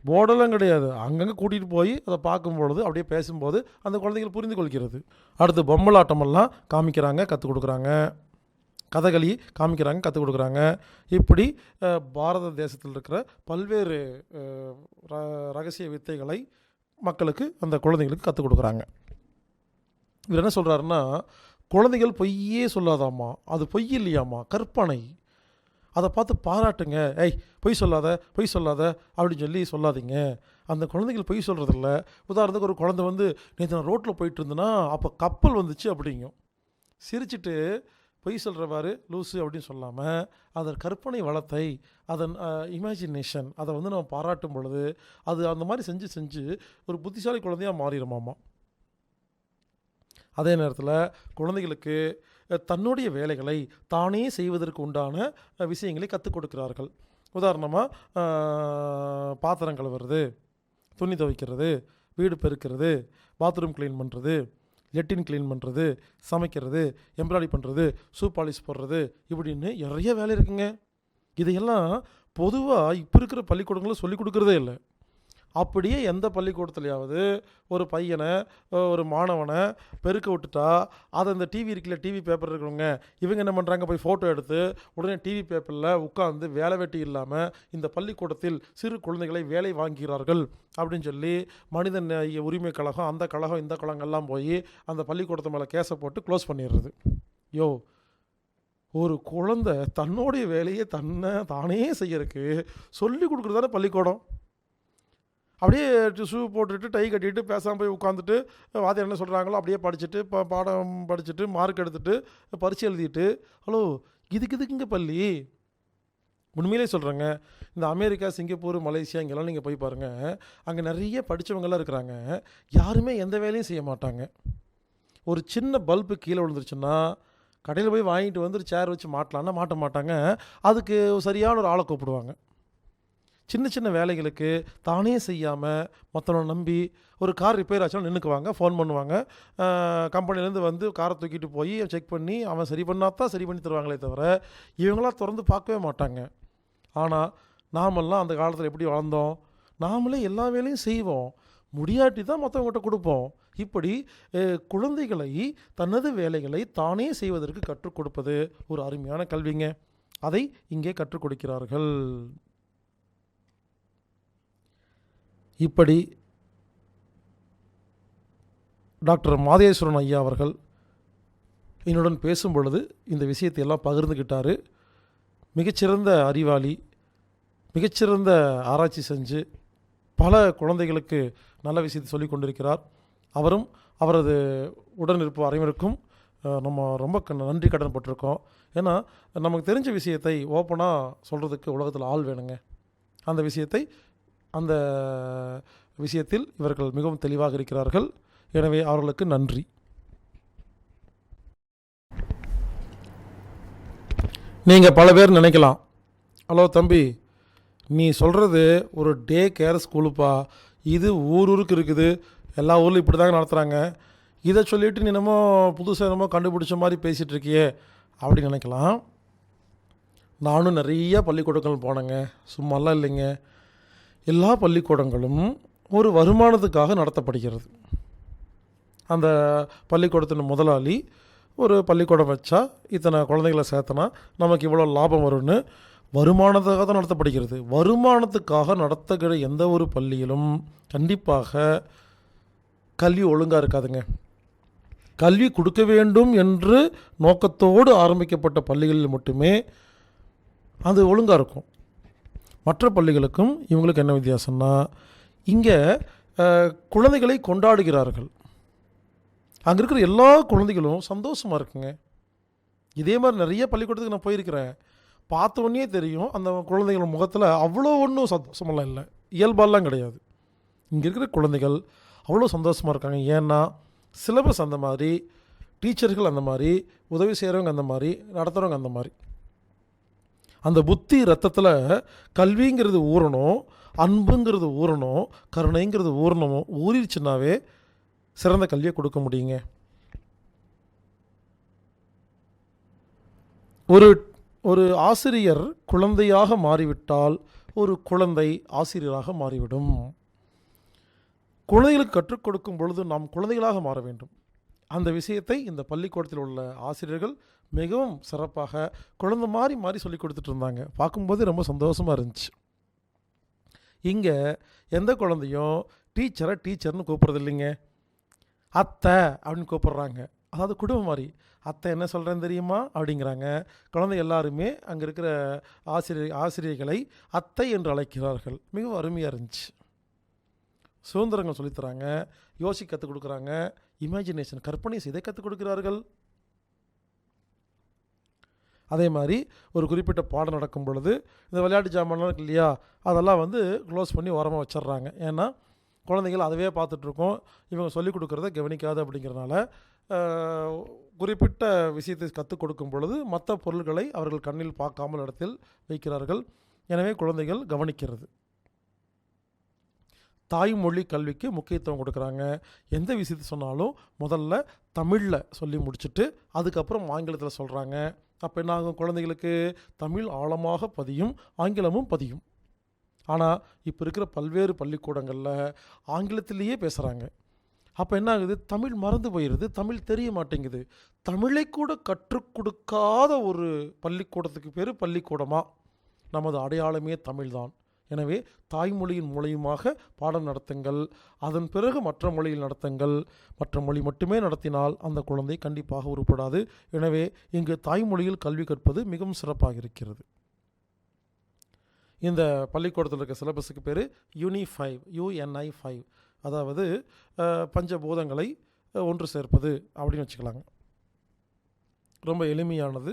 போர்டெல்லாம் கிடையாது, அங்கங்கே கூட்டிகிட்டு போய் அதை பார்க்கும் பொழுது அப்படியே பேசும்போது அந்த குழந்தைகள் புரிந்து கொள்கிறது. அடுத்து பொம்மலாட்டமெல்லாம் காமிக்கிறாங்க, கற்றுக் கொடுக்குறாங்க, கதகளி காமிக்கிறாங்க, கற்றுக் கொடுக்குறாங்க. இப்படி பாரத தேசத்தில் இருக்கிற பல்வேறு ரகசிய வித்தைகளை மக்களுக்கு அந்த குழந்தைங்களுக்கு கற்றுக் கொடுக்குறாங்க. இவர் என்ன சொல்கிறாருன்னா, குழந்தைகள் பொய்யே சொல்லாதாம்மா, அது பொய் இல்லையாம்மா, கற்பனை, அதை பார்த்து பாராட்டுங்க. பொய் சொல்லாத அப்படின்னு சொல்லி சொல்லாதீங்க. அந்த குழந்தைகள் பொய் சொல்கிறதில்ல. உதாரணத்துக்கு ஒரு குழந்தை நேற்று நான் ரோட்டில் போயிட்டு இருந்தேன்னா அப்போ கப்பல் வந்துச்சு அப்படிங்கும். சிரிச்சிட்டு பொய் சொல்கிறவாறு லூஸு அப்படின்னு சொல்லாமல் அதன் கற்பனை வளத்தை, அதன் இமேஜினேஷன் அதை நம்ம பாராட்டும் பொழுது அது அந்த மாதிரி செஞ்சு ஒரு புத்திசாலி குழந்தையாக மாறிடுமாம்மா. அதே நேரத்தில் குழந்தைகளுக்கு தன்னுடைய வேலைகளை தானே செய்வதற்கு உண்டான விஷயங்களை கற்றுக் கொடுக்கிறார்கள். உதாரணமாக பாத்திரம் கழுவுறது, துணி துவைக்கிறது, வீடு பெருக்கிறது, பாத்ரூம் க்ளீன் பண்ணுறது, லெட்டின் க்ளீன் பண்ணுறது, சமைக்கிறது, எம்ப்ராய்டரி பண்ணுறது, ஷூ பாலிஷ் போடுறது, இப்படின்னு நிறைய வேலை இருக்குங்க. இதையெல்லாம் பொதுவாக இப்போ இருக்கிற பள்ளிக்கூடங்களும் சொல்லிக் கொடுக்குறதே இல்லை. அப்படியே எந்த பள்ளிக்கூடத்துலையாவது ஒரு பையனை ஒரு மாணவனை பெருக்க விட்டுட்டா அதை இந்த டிவி இருக்குல்ல, டிவி பேப்பர் இருக்கிறவங்க இவங்க என்ன பண்ணுறாங்க, போய் ஃபோட்டோ எடுத்து உடனே டிவி பேப்பரில் உட்காந்து வேலை வெட்டி இல்லாமல் இந்த பள்ளிக்கூடத்தில் சிறு குழந்தைகளை வேலை வாங்குகிறார்கள் அப்படின்னு சொல்லி மனித உரிமை கழகம், அந்த கழகம், இந்த கழகங்கள்லாம் போய் அந்த பள்ளிக்கூடத்து மேலே கேஸை போட்டு க்ளோஸ் பண்ணிடுறது. யோ, ஒரு குழந்தை தன்னுடைய வேலையை தானே செய்யறதுக்கு சொல்லி கொடுக்குறது தானே பள்ளிக்கூடம். அப்படியே ஷூ போட்டுட்டு டை கட்டிட்டு பேசாமல் போய் உட்காந்துட்டு வாத்தியார் என்ன சொல்கிறாங்களோ அப்படியே படிச்சுட்டு பாடம் படிச்சுட்டு மார்க் எடுத்துகிட்டு பரீட்சை எழுதிட்டு, ஹலோ இதுக்குங்க பள்ளி? உண்மையிலே சொல்கிறேங்க, இந்த அமெரிக்கா, சிங்கப்பூர், மலேசியா இங்கெல்லாம் நீங்கள் போய் பாருங்கள், அங்கே நிறைய படித்தவங்கெல்லாம் இருக்கிறாங்க. யாருமே எந்த வேலையும் செய்ய மாட்டாங்க. ஒரு சின்ன பல்பு கீழே விழுந்துருச்சுன்னா கடையில் போய் வாங்கிட்டு வந்து ஒரு சேர் வச்சு மாட்டலான்னா மாட்ட மாட்டாங்க. அதுக்கு சரியான ஒரு ஆளை கூப்பிடுவாங்க. சின்ன சின்ன வேலைகளுக்கு தானே செய்யாமல் மற்றவனை நம்பி ஒரு கார் ரிப்பேர் ஆச்சுன்னா நின்றுக்குவாங்க, ஃபோன் பண்ணுவாங்க. கம்பெனிலேருந்து வந்து காரை தூக்கிட்டு போய் செக் பண்ணி அவன் சரி பண்ணாதான் சரி பண்ணி தருவாங்களே தவிர இவங்களாம் திறந்து பார்க்கவே மாட்டாங்க. ஆனால் நாமெல்லாம் அந்த காலத்தில் எப்படி வளர்ந்தோம்? நாமளே எல்லா வேலையும் செய்வோம், முடியாட்டி தான் மற்றவங்ககிட்ட கொடுப்போம். இப்படி குழந்தைகளை தனது வேலைகளை தானே செய்வதற்கு கற்றுக் கொடுப்பது ஒரு அருமையான கல்விங்க. அதை இங்கே கற்றுக் கொடுக்கிறார்கள். இப்படி டாக்டர் மாதேஸ்வரன் ஐயா அவர்கள் என்னுடன் பேசும் பொழுது இந்த விஷயத்தை எல்லாம் பகிர்ந்துக்கிட்டார். மிகச்சிறந்த அறிவாளி, மிகச்சிறந்த ஆராய்ச்சி செஞ்சு பல குழந்தைகளுக்கு நல்ல விஷயத்தை சொல்லி கொண்டிருக்கிறார். அவரும் அவரது உடன் இருப்பு அனைவருக்கும் நம்ம ரொம்ப நன்றி கடன் பட்டிருக்கோம். ஏன்னா நமக்கு தெரிஞ்ச விஷயத்தை ஓப்பனாக சொல்கிறதுக்கு உலகத்தில் ஆள் வேணுங்க. அந்த விஷயத்தில் இவர்கள் மிகவும் தெளிவாக இருக்கிறார்கள். எனவே அவர்களுக்கு நன்றி. நீங்கள் பல பேர் நினைக்கலாம், ஹலோ தம்பி, நீ சொல்கிறது ஒரு டே கேர் ஸ்கூலுப்பா, இது ஊருக்கு இருக்குது, எல்லா ஊர்லையும் இப்படி தாங்க நடத்துகிறாங்க, இதை சொல்லிவிட்டு நீ என்னமோ புதுசாக என்னமோ கண்டுபிடிச்ச மாதிரி பேசிகிட்டு இருக்கியே அப்படின்னு நினைக்கலாம். நானும் நிறைய பள்ளிக்கூடங்கள் போனேங்க, சும்மாலாம் இல்லைங்க. எல்லா பள்ளிக்கூடங்களும் ஒரு வருமானத்துக்காக நடத்தப்படுகிறது. அந்த பள்ளிக்கூடத்தின் முதலாளி ஒரு பள்ளிக்கூடம் வச்சா இத்தனை குழந்தைகளை சேர்த்தனா நமக்கு இவ்வளோ லாபம் வரும்னு வருமானத்துக்காக தான் நடத்தப்படுகிறது. வருமானத்துக்காக நடத்துகிற எந்த ஒரு பள்ளியிலும் கண்டிப்பாக கல்வி ஒழுங்காக இருக்காதுங்க. கல்வி கொடுக்க வேண்டும் என்று நோக்கத்தோடு ஆரம்பிக்கப்பட்ட பள்ளிகளில் மட்டுமே அது ஒழுங்காக இருக்கும். மற்ற பள்ளிகளுக்கும் இவங்களுக்கு என்ன வித்தியாசம்னா, இங்கே குழந்தைகளை கொண்டாடுகிறார்கள். அங்கே இருக்கிற எல்லா குழந்தைகளும் சந்தோஷமாக இருக்குங்க. இதே மாதிரி நிறைய பள்ளிக்கூடத்துக்கு நான் போயிருக்கிறேன். பார்த்தோன்னே தெரியும் அந்த குழந்தைகள் முகத்தில் அவ்வளோ ஒன்றும் சந்தோஷமெல்லாம் இல்லை, இயல்பாலாம் கிடையாது. இங்கே இருக்கிற குழந்தைகள் அவ்வளோ சந்தோஷமாக இருக்காங்க. ஏன்னா சிலபஸ் அந்த மாதிரி, டீச்சர்கள் அந்த மாதிரி, உதவி செய்கிறவங்க அந்த மாதிரி, நடத்துகிறவங்க அந்த மாதிரி. அந்த புத்தி ரத்தத்தில் கல்விங்கிறது ஊறணும், அன்புங்கிறது ஊறணும், கருணைங்கிறது ஊறிடுச்சுன்னாவே சிறந்த கல்வியை கொடுக்க முடியுங்க. ஒரு ஆசிரியர் குழந்தையாக மாறிவிட்டால் ஒரு குழந்தை ஆசிரியராக மாறிவிடும். குழந்தைகளுக்கு கற்றுக் கொடுக்கும் பொழுது நாம் குழந்தைகளாக மாற வேண்டும். அந்த விஷயத்தை இந்த பள்ளிக்கூடத்தில் உள்ள ஆசிரியர்கள் மிகவும் சிறப்பாக குழந்தை மாறி சொல்லி கொடுத்துட்டு இருந்தாங்க. பார்க்கும்போது ரொம்ப சந்தோஷமாக இருந்துச்சு. இங்கே எந்த குழந்தையும் டீச்சர்னு கூப்பிட்றது இல்லைங்க, அத்தை அப்படின்னு கூப்பிட்றாங்க. அதாவது குடும்பம் மாதிரி. அத்தை என்ன சொல்கிறேன்னு தெரியுமா அப்படிங்கிறாங்க. குழந்தை எல்லாருமே அங்கே இருக்கிற ஆசிரியர்களை அத்தை என்று அழைக்கிறார்கள். மிகவும் அருமையாக இருந்துச்சு. சுதந்திரங்கள் சொல்லித்தராங்க, யோசிக்க கற்றுக் கொடுக்குறாங்க, இமேஜினேஷன் கற்பனை செய்தை கற்றுக் கொடுக்கிறார்கள். அதே மாதிரி ஒரு குறிப்பிட்ட பாடம் நடக்கும் பொழுது இந்த விளையாட்டு ஜாமான்லாம் இருக்கு இல்லையா, அதெல்லாம் க்ளோஸ் பண்ணி ஓரமாக வச்சிட்றாங்க. ஏன்னா குழந்தைகள் அதவே பார்த்துட்ருக்கோம், இவங்க சொல்லிக் கொடுக்குறத கவனிக்காது. அப்படிங்கிறனால குறிப்பிட்ட விஷயத்தை கற்றுக் கொடுக்கும் பொழுது மற்ற பொருள்களை அவர்கள் கண்ணில் பார்க்காமல் இடத்தில் வைக்கிறார்கள். எனவே குழந்தைகள் கவனிக்கிறது. தாய்மொழி கல்விக்கு முக்கியத்துவம் கொடுக்குறாங்க. எந்த விஷயத்தை சொன்னாலும் முதல்ல தமிழில் சொல்லி முடிச்சுட்டு அதுக்கப்புறம் ஆங்கிலத்தில் சொல்கிறாங்க. அப்போ என்ன ஆகும்? குழந்தைகளுக்கு தமிழ் ஆழமாக பதியும், ஆங்கிலமும் பதியும். ஆனால் இப்போ இருக்கிற பல்வேறு பள்ளிக்கூடங்களில் ஆங்கிலத்திலேயே பேசுகிறாங்க. அப்போ என்ன ஆகுது? தமிழ் மறந்து போயிடுது, தமிழ் தெரிய மாட்டேங்குது. தமிழை கூட கற்றுக் கொடுக்காத ஒரு பள்ளிக்கூடத்துக்கு பேர் பள்ளிக்கூடமா? நமது அடையாளமே தமிழ்தான். எனவே தாய்மொழியின் மூலியமாக பாடம் நடத்துங்கள், அதன் பிறகு மற்ற மொழியில் நடத்துங்கள். மற்ற மொழி மட்டுமே நடத்தினால் அந்த குழந்தை கண்டிப்பாக உருப்படாது. எனவே இங்கு தாய்மொழியில் கல்வி கற்பது மிகவும் சிறப்பாக இருக்கிறது. இந்த பள்ளிக்கூடத்தில் இருக்க சிலபஸுக்கு பேர் UNI5, அதாவது பஞ்சபூதங்களை ஒன்று சேர்ப்பது அப்படின்னு வச்சுக்கலாங்க. ரொம்ப எளிமையானது,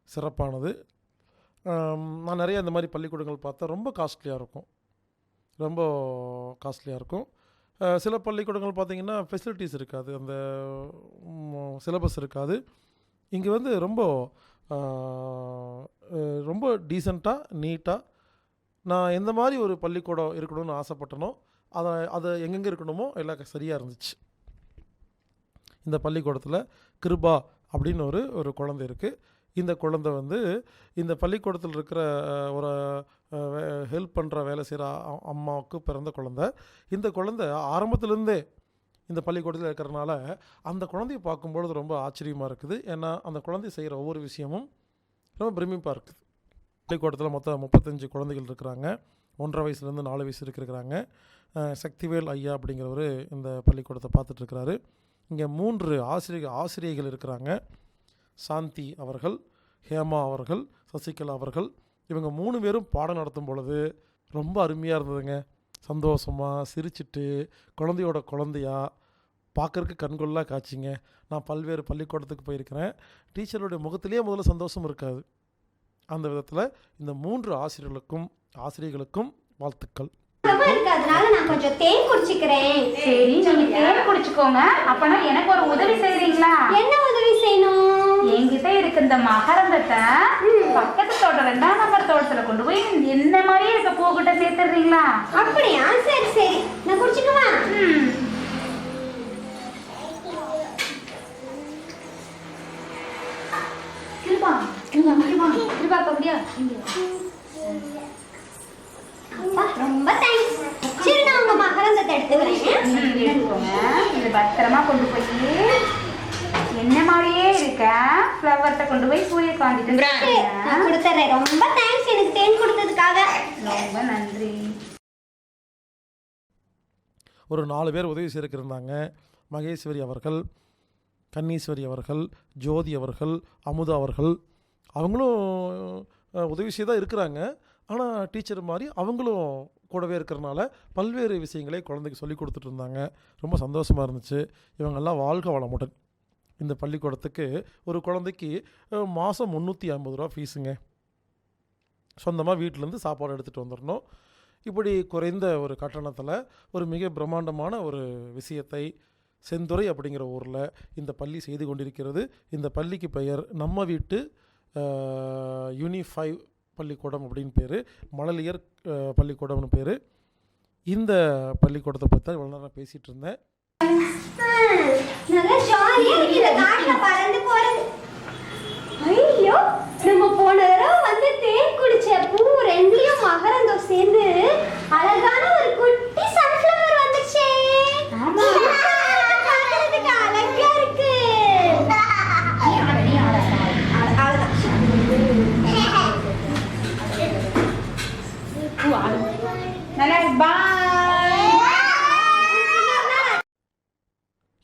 சிறப்பானது. நான் நிறைய இந்த மாதிரி பள்ளிக்கூடங்கள் பார்த்தா ரொம்ப காஸ்ட்லியாக இருக்கும். சில பள்ளிக்கூடங்கள் பார்த்திங்கன்னா ஃபெசிலிட்டிஸ் இருக்காது, அந்த சிலபஸ் இருக்காது. இங்கே வந்து ரொம்ப டீசெண்டாக, நீட்டாக நான் எந்த மாதிரி ஒரு பள்ளிக்கூடம் இருக்கணும்னு ஆசைப்பட்டனோ அதை எங்கெங்கே இருக்கணுமோ எல்லாம் சரியாக இருந்துச்சு. இந்த பள்ளிக்கூடத்தில் கிருபா அப்படின்னு ஒரு குழந்தை இருக்குது. இந்த குழந்தை வந்து இந்த பள்ளிக்கூடத்தில் இருக்கிற ஒரு ஹெல்ப் பண்ணுற வேலை செய்கிற அம்மாவுக்கு பிறந்த குழந்தை. இந்த குழந்தை ஆரம்பத்துலேருந்தே இந்த பள்ளிக்கூடத்தில் இருக்கிறதுனால அந்த குழந்தையை பார்க்கும்பொழுது ரொம்ப ஆச்சரியமாக இருக்குது. ஏன்னா அந்த குழந்தை செய்கிற ஒவ்வொரு விஷயமும் ரொம்ப பிரமிப்பாக இருக்குது. பள்ளிக்கூடத்தில் மொத்தம் 35 குழந்தைகள் இருக்கிறாங்க. 1.5 வயசுலேருந்து 4 வயசு இருக்கிறாங்க. சக்திவேல் ஐயா அப்படிங்கிறவர் இந்த பள்ளிக்கூடத்தை பார்த்துட்ருக்கிறாரு. இங்கே 3 ஆசிரியர்கள் இருக்கிறாங்க. சாந்தி அவர்கள், ஹேமா அவர்கள், சசிகலா அவர்கள். இவங்க 3 பேரும் பாடம் நடத்தும் பொழுது ரொம்ப அருமையாக இருந்ததுங்க. சந்தோஷமாக சிரிச்சிட்டு குழந்தையா பார்க்குறதுக்கு கண்கொள்ளா காட்சிங்க. நான் பல்வேறு பள்ளிக்கூடத்துக்கு போயிருக்கிறேன். டீச்சருடைய முகத்திலேயே முதல்ல சந்தோஷம் இருக்காது. அந்த விதத்தில் இந்த 3 ஆசிரியர்களுக்கும் வாழ்த்துக்கள். அதனால நான் கொஞ்சம் தேன் குடிச்சுக்கிறேன். சரி, நீங்க தேன் குடிச்சுக்கோங்க. அப்பனா எனக்கு ஒரு உதவி செய்றீங்களா? என்ன உதவி செய்யணும்? என்கிட்ட இருக்க இந்த மகரந்தத்தை பக்கத்து தோட்டம் 2ஆம் நம்பர் தோட்டத்துல கொண்டு போய் என்ன மாதிரியே இருக்க பூக்கிட்ட சேர்த்துறீங்களா? அப்படியா? சரி நான் குடிச்சுக்குவா. ரொம்ப தேங்க்ஸ். சரி, நான் உங்க மகரந்தத்தை எடுத்துக்கிறேன். இது பத்திரமா கொண்டு போய் என்ன மாதிரியே இருக்க ஃப்ளவர்ட்ட கொண்டு போய் சூரியகாந்திட்டு நான் கொடுத்துறேன். ரொம்ப தேங்க்ஸ் எனக்கு தேன் கொடுத்ததுக்காக. ரொம்ப நன்றி. ஒரு 4 பேர் உதவி செய்திருந்தாங்க. மகேஸ்வரி அவர்கள், கன்னீஸ்வரி அவர்கள், ஜோதி அவர்கள், அமுதா அவர்கள். அவங்களும் உதவி செய்ய தான் இருக்கிறாங்க. ஆனால் டீச்சர் மாதிரி அவங்களும் கூடவே இருக்கிறனால பல்வேறு விஷயங்களை குழந்தைக்கு சொல்லி கொடுத்துட்டு இருந்தாங்க. ரொம்ப சந்தோஷமாக இருந்துச்சு. இவங்கெல்லாம் வாழ்க வளமுடன். இந்த பள்ளிக்கூடத்துக்கு ஒரு குழந்தைக்கு மாதம் 350 ரூபா ஃபீஸுங்க. சொந்தமாக வீட்டிலேருந்து சாப்பாடு எடுத்துகிட்டு வந்துடணும். இப்படி குறைந்த ஒரு கட்டணத்தில் ஒரு மிக பிரம்மாண்டமான ஒரு விஷயத்தை செந்துறை அப்படிங்கிற ஊரில் இந்த பள்ளி செய்து கொண்டிருக்கிறது. இந்த பள்ளிக்கு பெயர் நம்ம வீட்டு UNI5 பள்ளிக்கூடம் அப்படின்னு பேர், மழலையர் பள்ளிக்கூடம்னு பேர். இந்த பள்ளிக்கூடத்தை பற்றி தான் இவ்வளோ நேரம் பேசிகிட்டு இருந்தேன். நல்லா ஜாலியா இருக்கு இந்த காட்டுல பறந்து போறது. ஐயோ, நம்ம போன தடவை வந்து தேன் குடிச்ச பூ 2லயும் மகரந்தம் சேர்ந்து அழகான ஒரு குட்டி சன்ஃப்ளவர் வந்துச்சே. ஆமா, பார்க்கிறதுக்கு அழகா இருக்கு.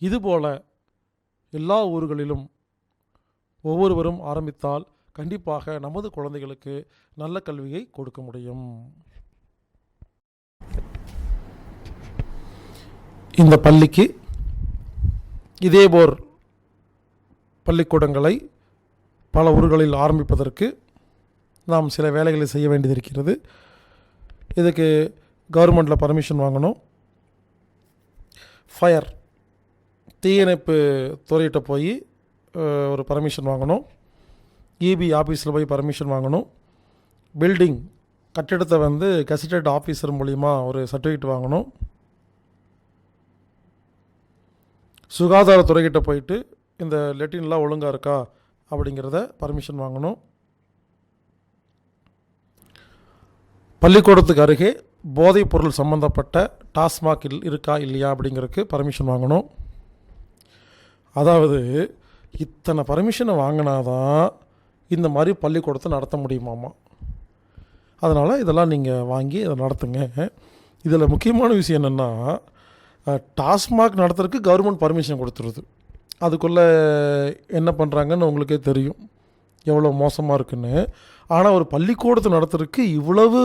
இதுபோல் எல்லா ஊர்களிலும் ஒவ்வொருவரும் ஆரம்பித்தால் கண்டிப்பாக நமது குழந்தைகளுக்கு நல்ல கல்வியை கொடுக்க முடியும். இந்த பள்ளிக்கு இதேபோல் பள்ளிக்கூடங்களை பல ஊர்களில் ஆரம்பிப்பதற்கு நாம் சில வேலைகளை செய்ய வேண்டியது இருக்கிறது. இதுக்கு கவர்மெண்ட்டில் பர்மிஷன் வாங்கணும். ஃபயர் தீயணைப்பு துறையிட்ட போய் ஒரு பர்மிஷன் வாங்கணும். EB ஆஃபீஸில் போய் பர்மிஷன் வாங்கணும். பில்டிங் கட்டிடத்தை வந்து கெசட்டட் ஆஃபீஸர் மூலிமா ஒரு சர்டிஃபிகேட் வாங்கணும். சுகாதாரத்துறைகிட்ட போயிட்டு இந்த லெட்டின்லாம் ஒழுங்காக இருக்கா அப்படிங்கிறத பர்மிஷன் வாங்கணும். பள்ளிக்கூடத்துக்கு அருகே போதைப் பொருள் சம்மந்தப்பட்ட டாஸ்மாக் இருக்கா இல்லையா அப்படிங்கிறதுக்கு பர்மிஷன் வாங்கணும். அதாவது இத்தனை பர்மிஷனை வாங்கினாதான் இந்த மாதிரி பள்ளிக்கூடத்தை நடத்த முடியுமாமா. அதனால் இதெல்லாம் நீங்கள் வாங்கி இதை நடத்துங்க. இதில் முக்கியமான விஷயம் என்னென்னா, டாஸ்மாக் நடத்துறதுக்கு கவர்மெண்ட் பர்மிஷன் கொடுத்துருது. அதுக்குள்ளே என்ன பண்ணுறாங்கன்னு உங்களுக்கே தெரியும் எவ்வளோ மோசமாக இருக்குன்னு. ஆனால் ஒரு பள்ளிக்கூடத்தை நடத்துறதுக்கு இவ்வளவு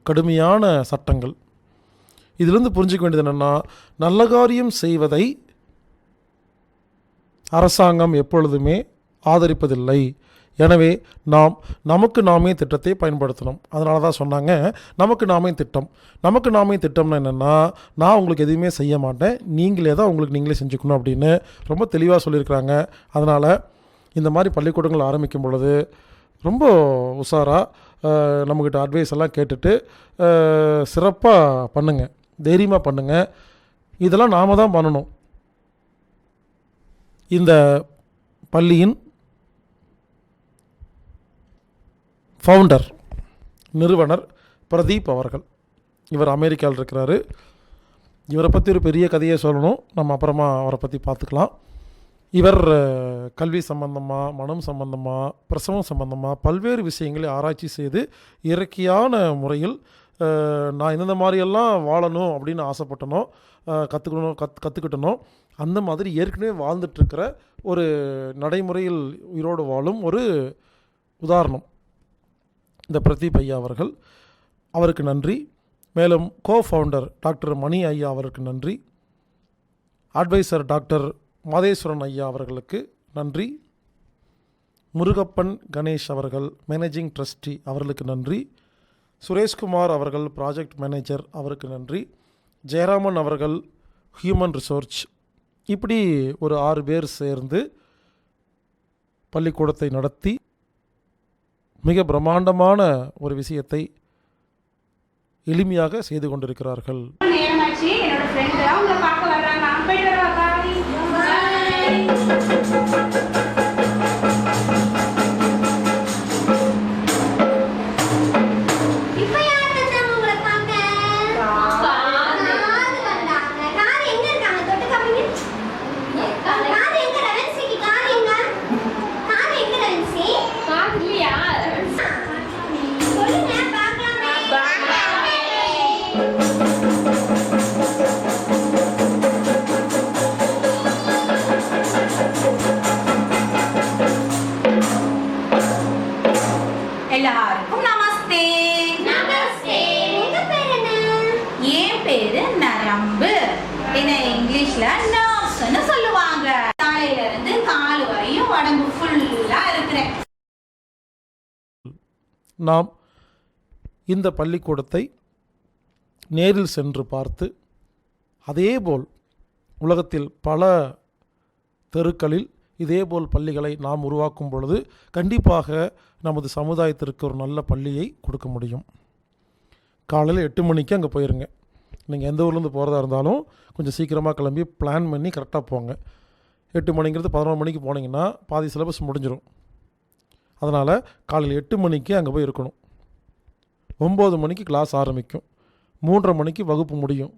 கடுமையான சட்டங்கள். இதிலிருந்து புரிஞ்சிக்க வேண்டியது என்னென்னா, நல்ல காரியம் செய்வதை அரசாங்கம் எப்பொழுதுமே ஆதரிப்பதில்லை. எனவே நமக்கு நாமே திட்டத்தை பயன்படுத்தணும். அதனால தான் சொன்னாங்க நமக்கு நாமே திட்டம். நமக்கு நாமே திட்டம்னா என்னென்னா, நான் உங்களுக்கு எதுவுமே செய்ய மாட்டேன், நீங்களே தான் உங்களுக்கு நீங்களே செஞ்சுக்கணும் அப்படின்னு ரொம்ப தெளிவாக சொல்லியிருக்கிறாங்க. அதனால் இந்த மாதிரி பள்ளிக்கூடங்கள் ஆரம்பிக்கும் பொழுது ரொம்ப உஷாராக நம்மக்கிட்ட அட்வைஸ் எல்லாம் கேட்டுட்டு சிறப்பாக பண்ணுங்கள், தைரியமாக பண்ணுங்கள். இதெல்லாம் நாம் தான் பண்ணணும். இந்த பள்ளியின் ஃபவுண்டர், நிறுவனர் பிரதீப் அவர்கள். இவர் அமெரிக்காவில் இருக்கிறாரு. இவரை பற்றி ஒரு பெரிய கதையை சொல்லணும், நம்ம அப்புறமா அவரை பற்றி பார்த்துக்கலாம். இவர் கல்வி சம்பந்தமாக, மனம் சம்பந்தமாக, பிரசவம் சம்பந்தமாக பல்வேறு விஷயங்களை ஆராய்ச்சி செய்து இயற்கையான முறையில் நான் இந்த மாதிரியெல்லாம் வாழணும் அப்படின்னு ஆசைப்பட்டனோ, கற்றுக்கிட்டனோ அந்த மாதிரி ஏற்கனவே வாழ்ந்துட்டுருக்கிற ஒரு நடைமுறையில் உயிரோடு வாழும் ஒரு உதாரணம் இந்த பிரதீப் ஐயா அவர்கள். அவருக்கு நன்றி. மேலும் கோஃபவுண்டர் டாக்டர் மணி ஐயா அவருக்கு நன்றி. அட்வைசர் டாக்டர் மாதேஸ்வரன் ஐயா அவர்களுக்கு நன்றி. முருகப்பன் கணேஷ் அவர்கள் மேனேஜிங் ட்ரஸ்டி அவர்களுக்கு நன்றி. சுரேஷ்குமார் அவர்கள் ப்ராஜெக்ட் மேனேஜர் அவருக்கு நன்றி. ஜெயராமன் அவர்கள் ஹியூமன் ரிசோர்ச். இப்படி ஒரு 6 பேர் சேர்ந்து பள்ளிக்கூடத்தை நடத்தி மிக பிரம்மாண்டமான ஒரு விஷயத்தை எளிமையாக செய்து கொண்டிருக்கிறார்கள். நேரமாச்சு, என்னோட ஃப்ரெண்டு அவங்க பார்க்க வர்றாங்க. நான் போயிட்டு வரவா? இப்போ யார் வந்தாங்க உங்களை பார்க்க? காது வந்தாங்க. காது எங்க இருக்காங்க? தொட்டு காமிங்க. காது எங்க ரெவன்சிக்கு? காது எங்க? காது எங்க ரெவன்சி? காது இல்லையா? சொல்லுங்க பார்க்கலாமே. எல்லாருக்கும் நமஸ்தே. நமஸ்தே. உங்க பேர் என்ன? என் பேரு நரம்பு. என்ன இங்கிலீஷ்ல நர்ஸ்னு சொல்லுவாங்க. தலையில இருந்து கால் வரையும் உடம்பு ஃபுல்லா இருக்கிறேன். நாம் இந்த பள்ளிக்கூடத்தை நேரில் சென்று பார்த்து, அதேபோல் உலகத்தில் பல தெருக்களில் இதேபோல் பள்ளிகளை நாம் உருவாக்கும் பொழுது கண்டிப்பாக நமது சமுதாயத்திற்கு ஒரு நல்ல பள்ளியை கொடுக்க முடியும். காலையில் 8 மணிக்கு அங்கே போயிருங்க. நீங்கள் எந்த ஊர்லேருந்து போகிறதா இருந்தாலும் கொஞ்சம் சீக்கிரமாக கிளம்பி பிளான் பண்ணி கரெக்டாக போங்க. 8 மணிங்கிறது 11 மணிக்கு போனீங்கன்னா பாதி சிலபஸ் முடிஞ்சிடும். அதனால் காலையில் 8 மணிக்கு அங்கே போய் இருக்கணும். 9 மணிக்கு கிளாஸ் ஆரம்பிக்கும். 3:30 மணிக்கு வகுப்பு முடியும்.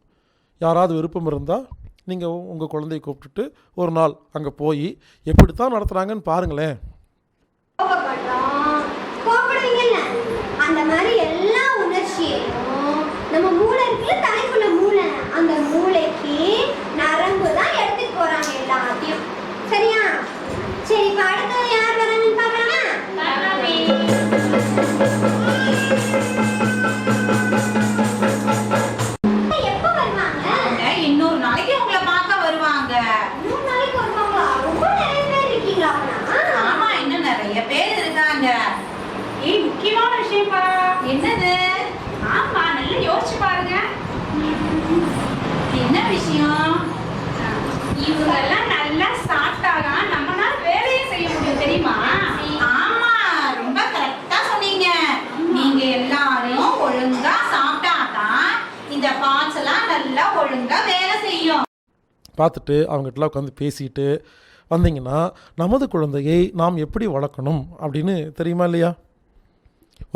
யாராவது விருப்பம் இருந்தால் நீங்கள் உங்கள் குழந்தையை கூப்பிட்டுட்டு ஒரு நாள் அங்கே போய் எப்படி தான் நடத்துகிறாங்கன்னு பாருங்களேன். கோபப்படுவீங்கல்ல, அந்த மாதிரி எல்லா உணர்ச்சியையும் நம்ம மூளை இருக்குல்ல, தலைக்குள்ள மூளை, அந்த மூளைக்கு நரம்பு தான் எடுத்துட்டு போறாங்க எல்லாத்தையும். சரியா? சரி, இப்ப அடுத்தது யார் வராங்கன்னு பார்க்கலாமா? எப்போ வருவாங்க? இன்னொரு நாளைக்கு உங்களை பார்க்க வருவாங்க. 3 நாளைக்கு வருவாங்களா? ரொம்ப நிறைய பேர் இருக்கீங்களா? ஆமா, இன்னும் நிறைய பேர் இருக்காங்க. முக்கியமான விஷயம்ப்பா. என்னது? ஆமா, நல்லா யோசிச்சு பாருங்க. என்ன விஷயம்? இவங்க எல்லாம் நல்லா சாப்பிட்டாதான் நம்மளால வேலையை செய்ய முடியும், தெரியுமா? ஆமா, ரொம்ப கரெக்டா சொன்னீங்க. நீங்க எல்லாரும் பார்த்துட்டு அவங்ககிட்டலாம் உட்காந்து பேசிட்டு வந்தீங்கன்னா நமது குழந்தையை நாம் எப்படி வளர்க்கணும் அப்படின்னு தெரியுமா இல்லையா?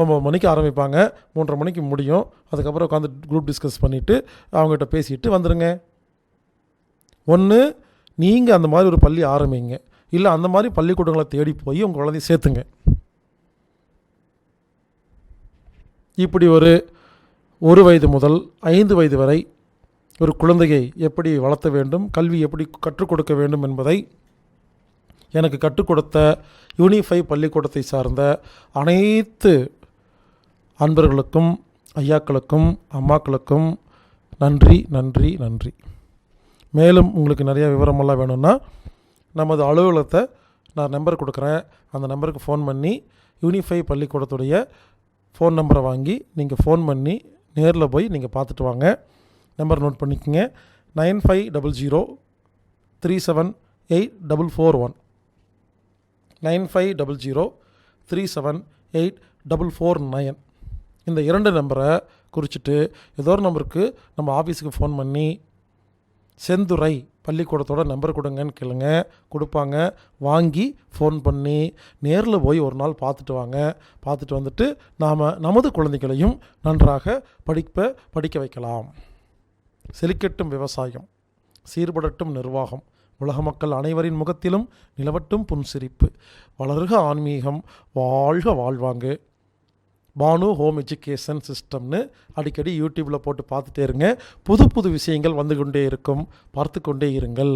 9 மணிக்கு ஆரம்பிப்பாங்க, 3:30 மணிக்கு முடியும். அதுக்கப்புறம் உட்காந்து குரூப் டிஸ்கஸ் பண்ணிவிட்டு அவங்ககிட்ட பேசிட்டு வந்துடுங்க. ஒன்று நீங்கள் அந்த மாதிரி ஒரு பள்ளி ஆரம்பிங்க, இல்லை அந்த மாதிரி பள்ளிக்கூடங்களை தேடி போய் உங்கள் குழந்தைய சேர்த்துங்க. இப்படி ஒரு வயது முதல் 5 வயது வரை ஒரு குழந்தையை எப்படி வளர்த்த வேண்டும், கல்வி எப்படி கற்றுக் கொடுக்க வேண்டும் என்பதை எனக்கு கற்றுக் கொடுத்த யூனிஃபை பள்ளிக்கூடத்தை சார்ந்த அனைத்து அன்பர்களுக்கும், ஐயாக்களுக்கும், அம்மாக்களுக்கும் நன்றி நன்றி நன்றி. மேலும் உங்களுக்கு நிறைய விவரமெல்லாம் வேணும்னா நமது அலுவலகத்தை நான் நம்பர் கொடுக்குறேன். அந்த நம்பருக்கு ஃபோன் பண்ணி யூனிஃபை பள்ளிக்கூடத்துடைய ஃபோன் நம்பரை வாங்கி நீங்கள் ஃபோன் பண்ணி நேரில் போய் நீங்கள் பார்த்துட்டு வாங்க. நம்பர் நோட் பண்ணிக்கோங்க. 9500378441 9500378449. இந்த 2 நம்பரை குறிச்சிட்டு ஏதோ ஒரு நம்பருக்கு நம்ம ஆஃபீஸுக்கு ஃபோன் பண்ணி செந்துறை பள்ளிக்கூடத்தோட நம்பர் கொடுங்கன்னு கேளுங்க, கொடுப்பாங்க. வாங்கி ஃபோன் பண்ணி நேரில் போய் ஒரு நாள் பார்த்துட்டு வாங்க. பார்த்துட்டு வந்துட்டு நாம் நமது குழந்தைகளையும் நன்றாக படிக்க வைக்கலாம். செழிக்கட்டும் விவசாயம், சீர்படட்டும் நிர்வாகம், உலக மக்கள் அனைவரின் முகத்திலும் நிலவட்டும் புன்சிரிப்பு, வளர்க ஆன்மீகம், வாழ்க வாழ்வாங்கு. பானு ஹோம் எஜுகேஷன் சிஸ்டம்னு அடிக்கடி யூடியூப்பில் போட்டு பார்த்துட்டே இருங்க. புது புது விஷயங்கள் வந்து கொண்டே இருக்கும், பார்த்து கொண்டே இருங்கள்.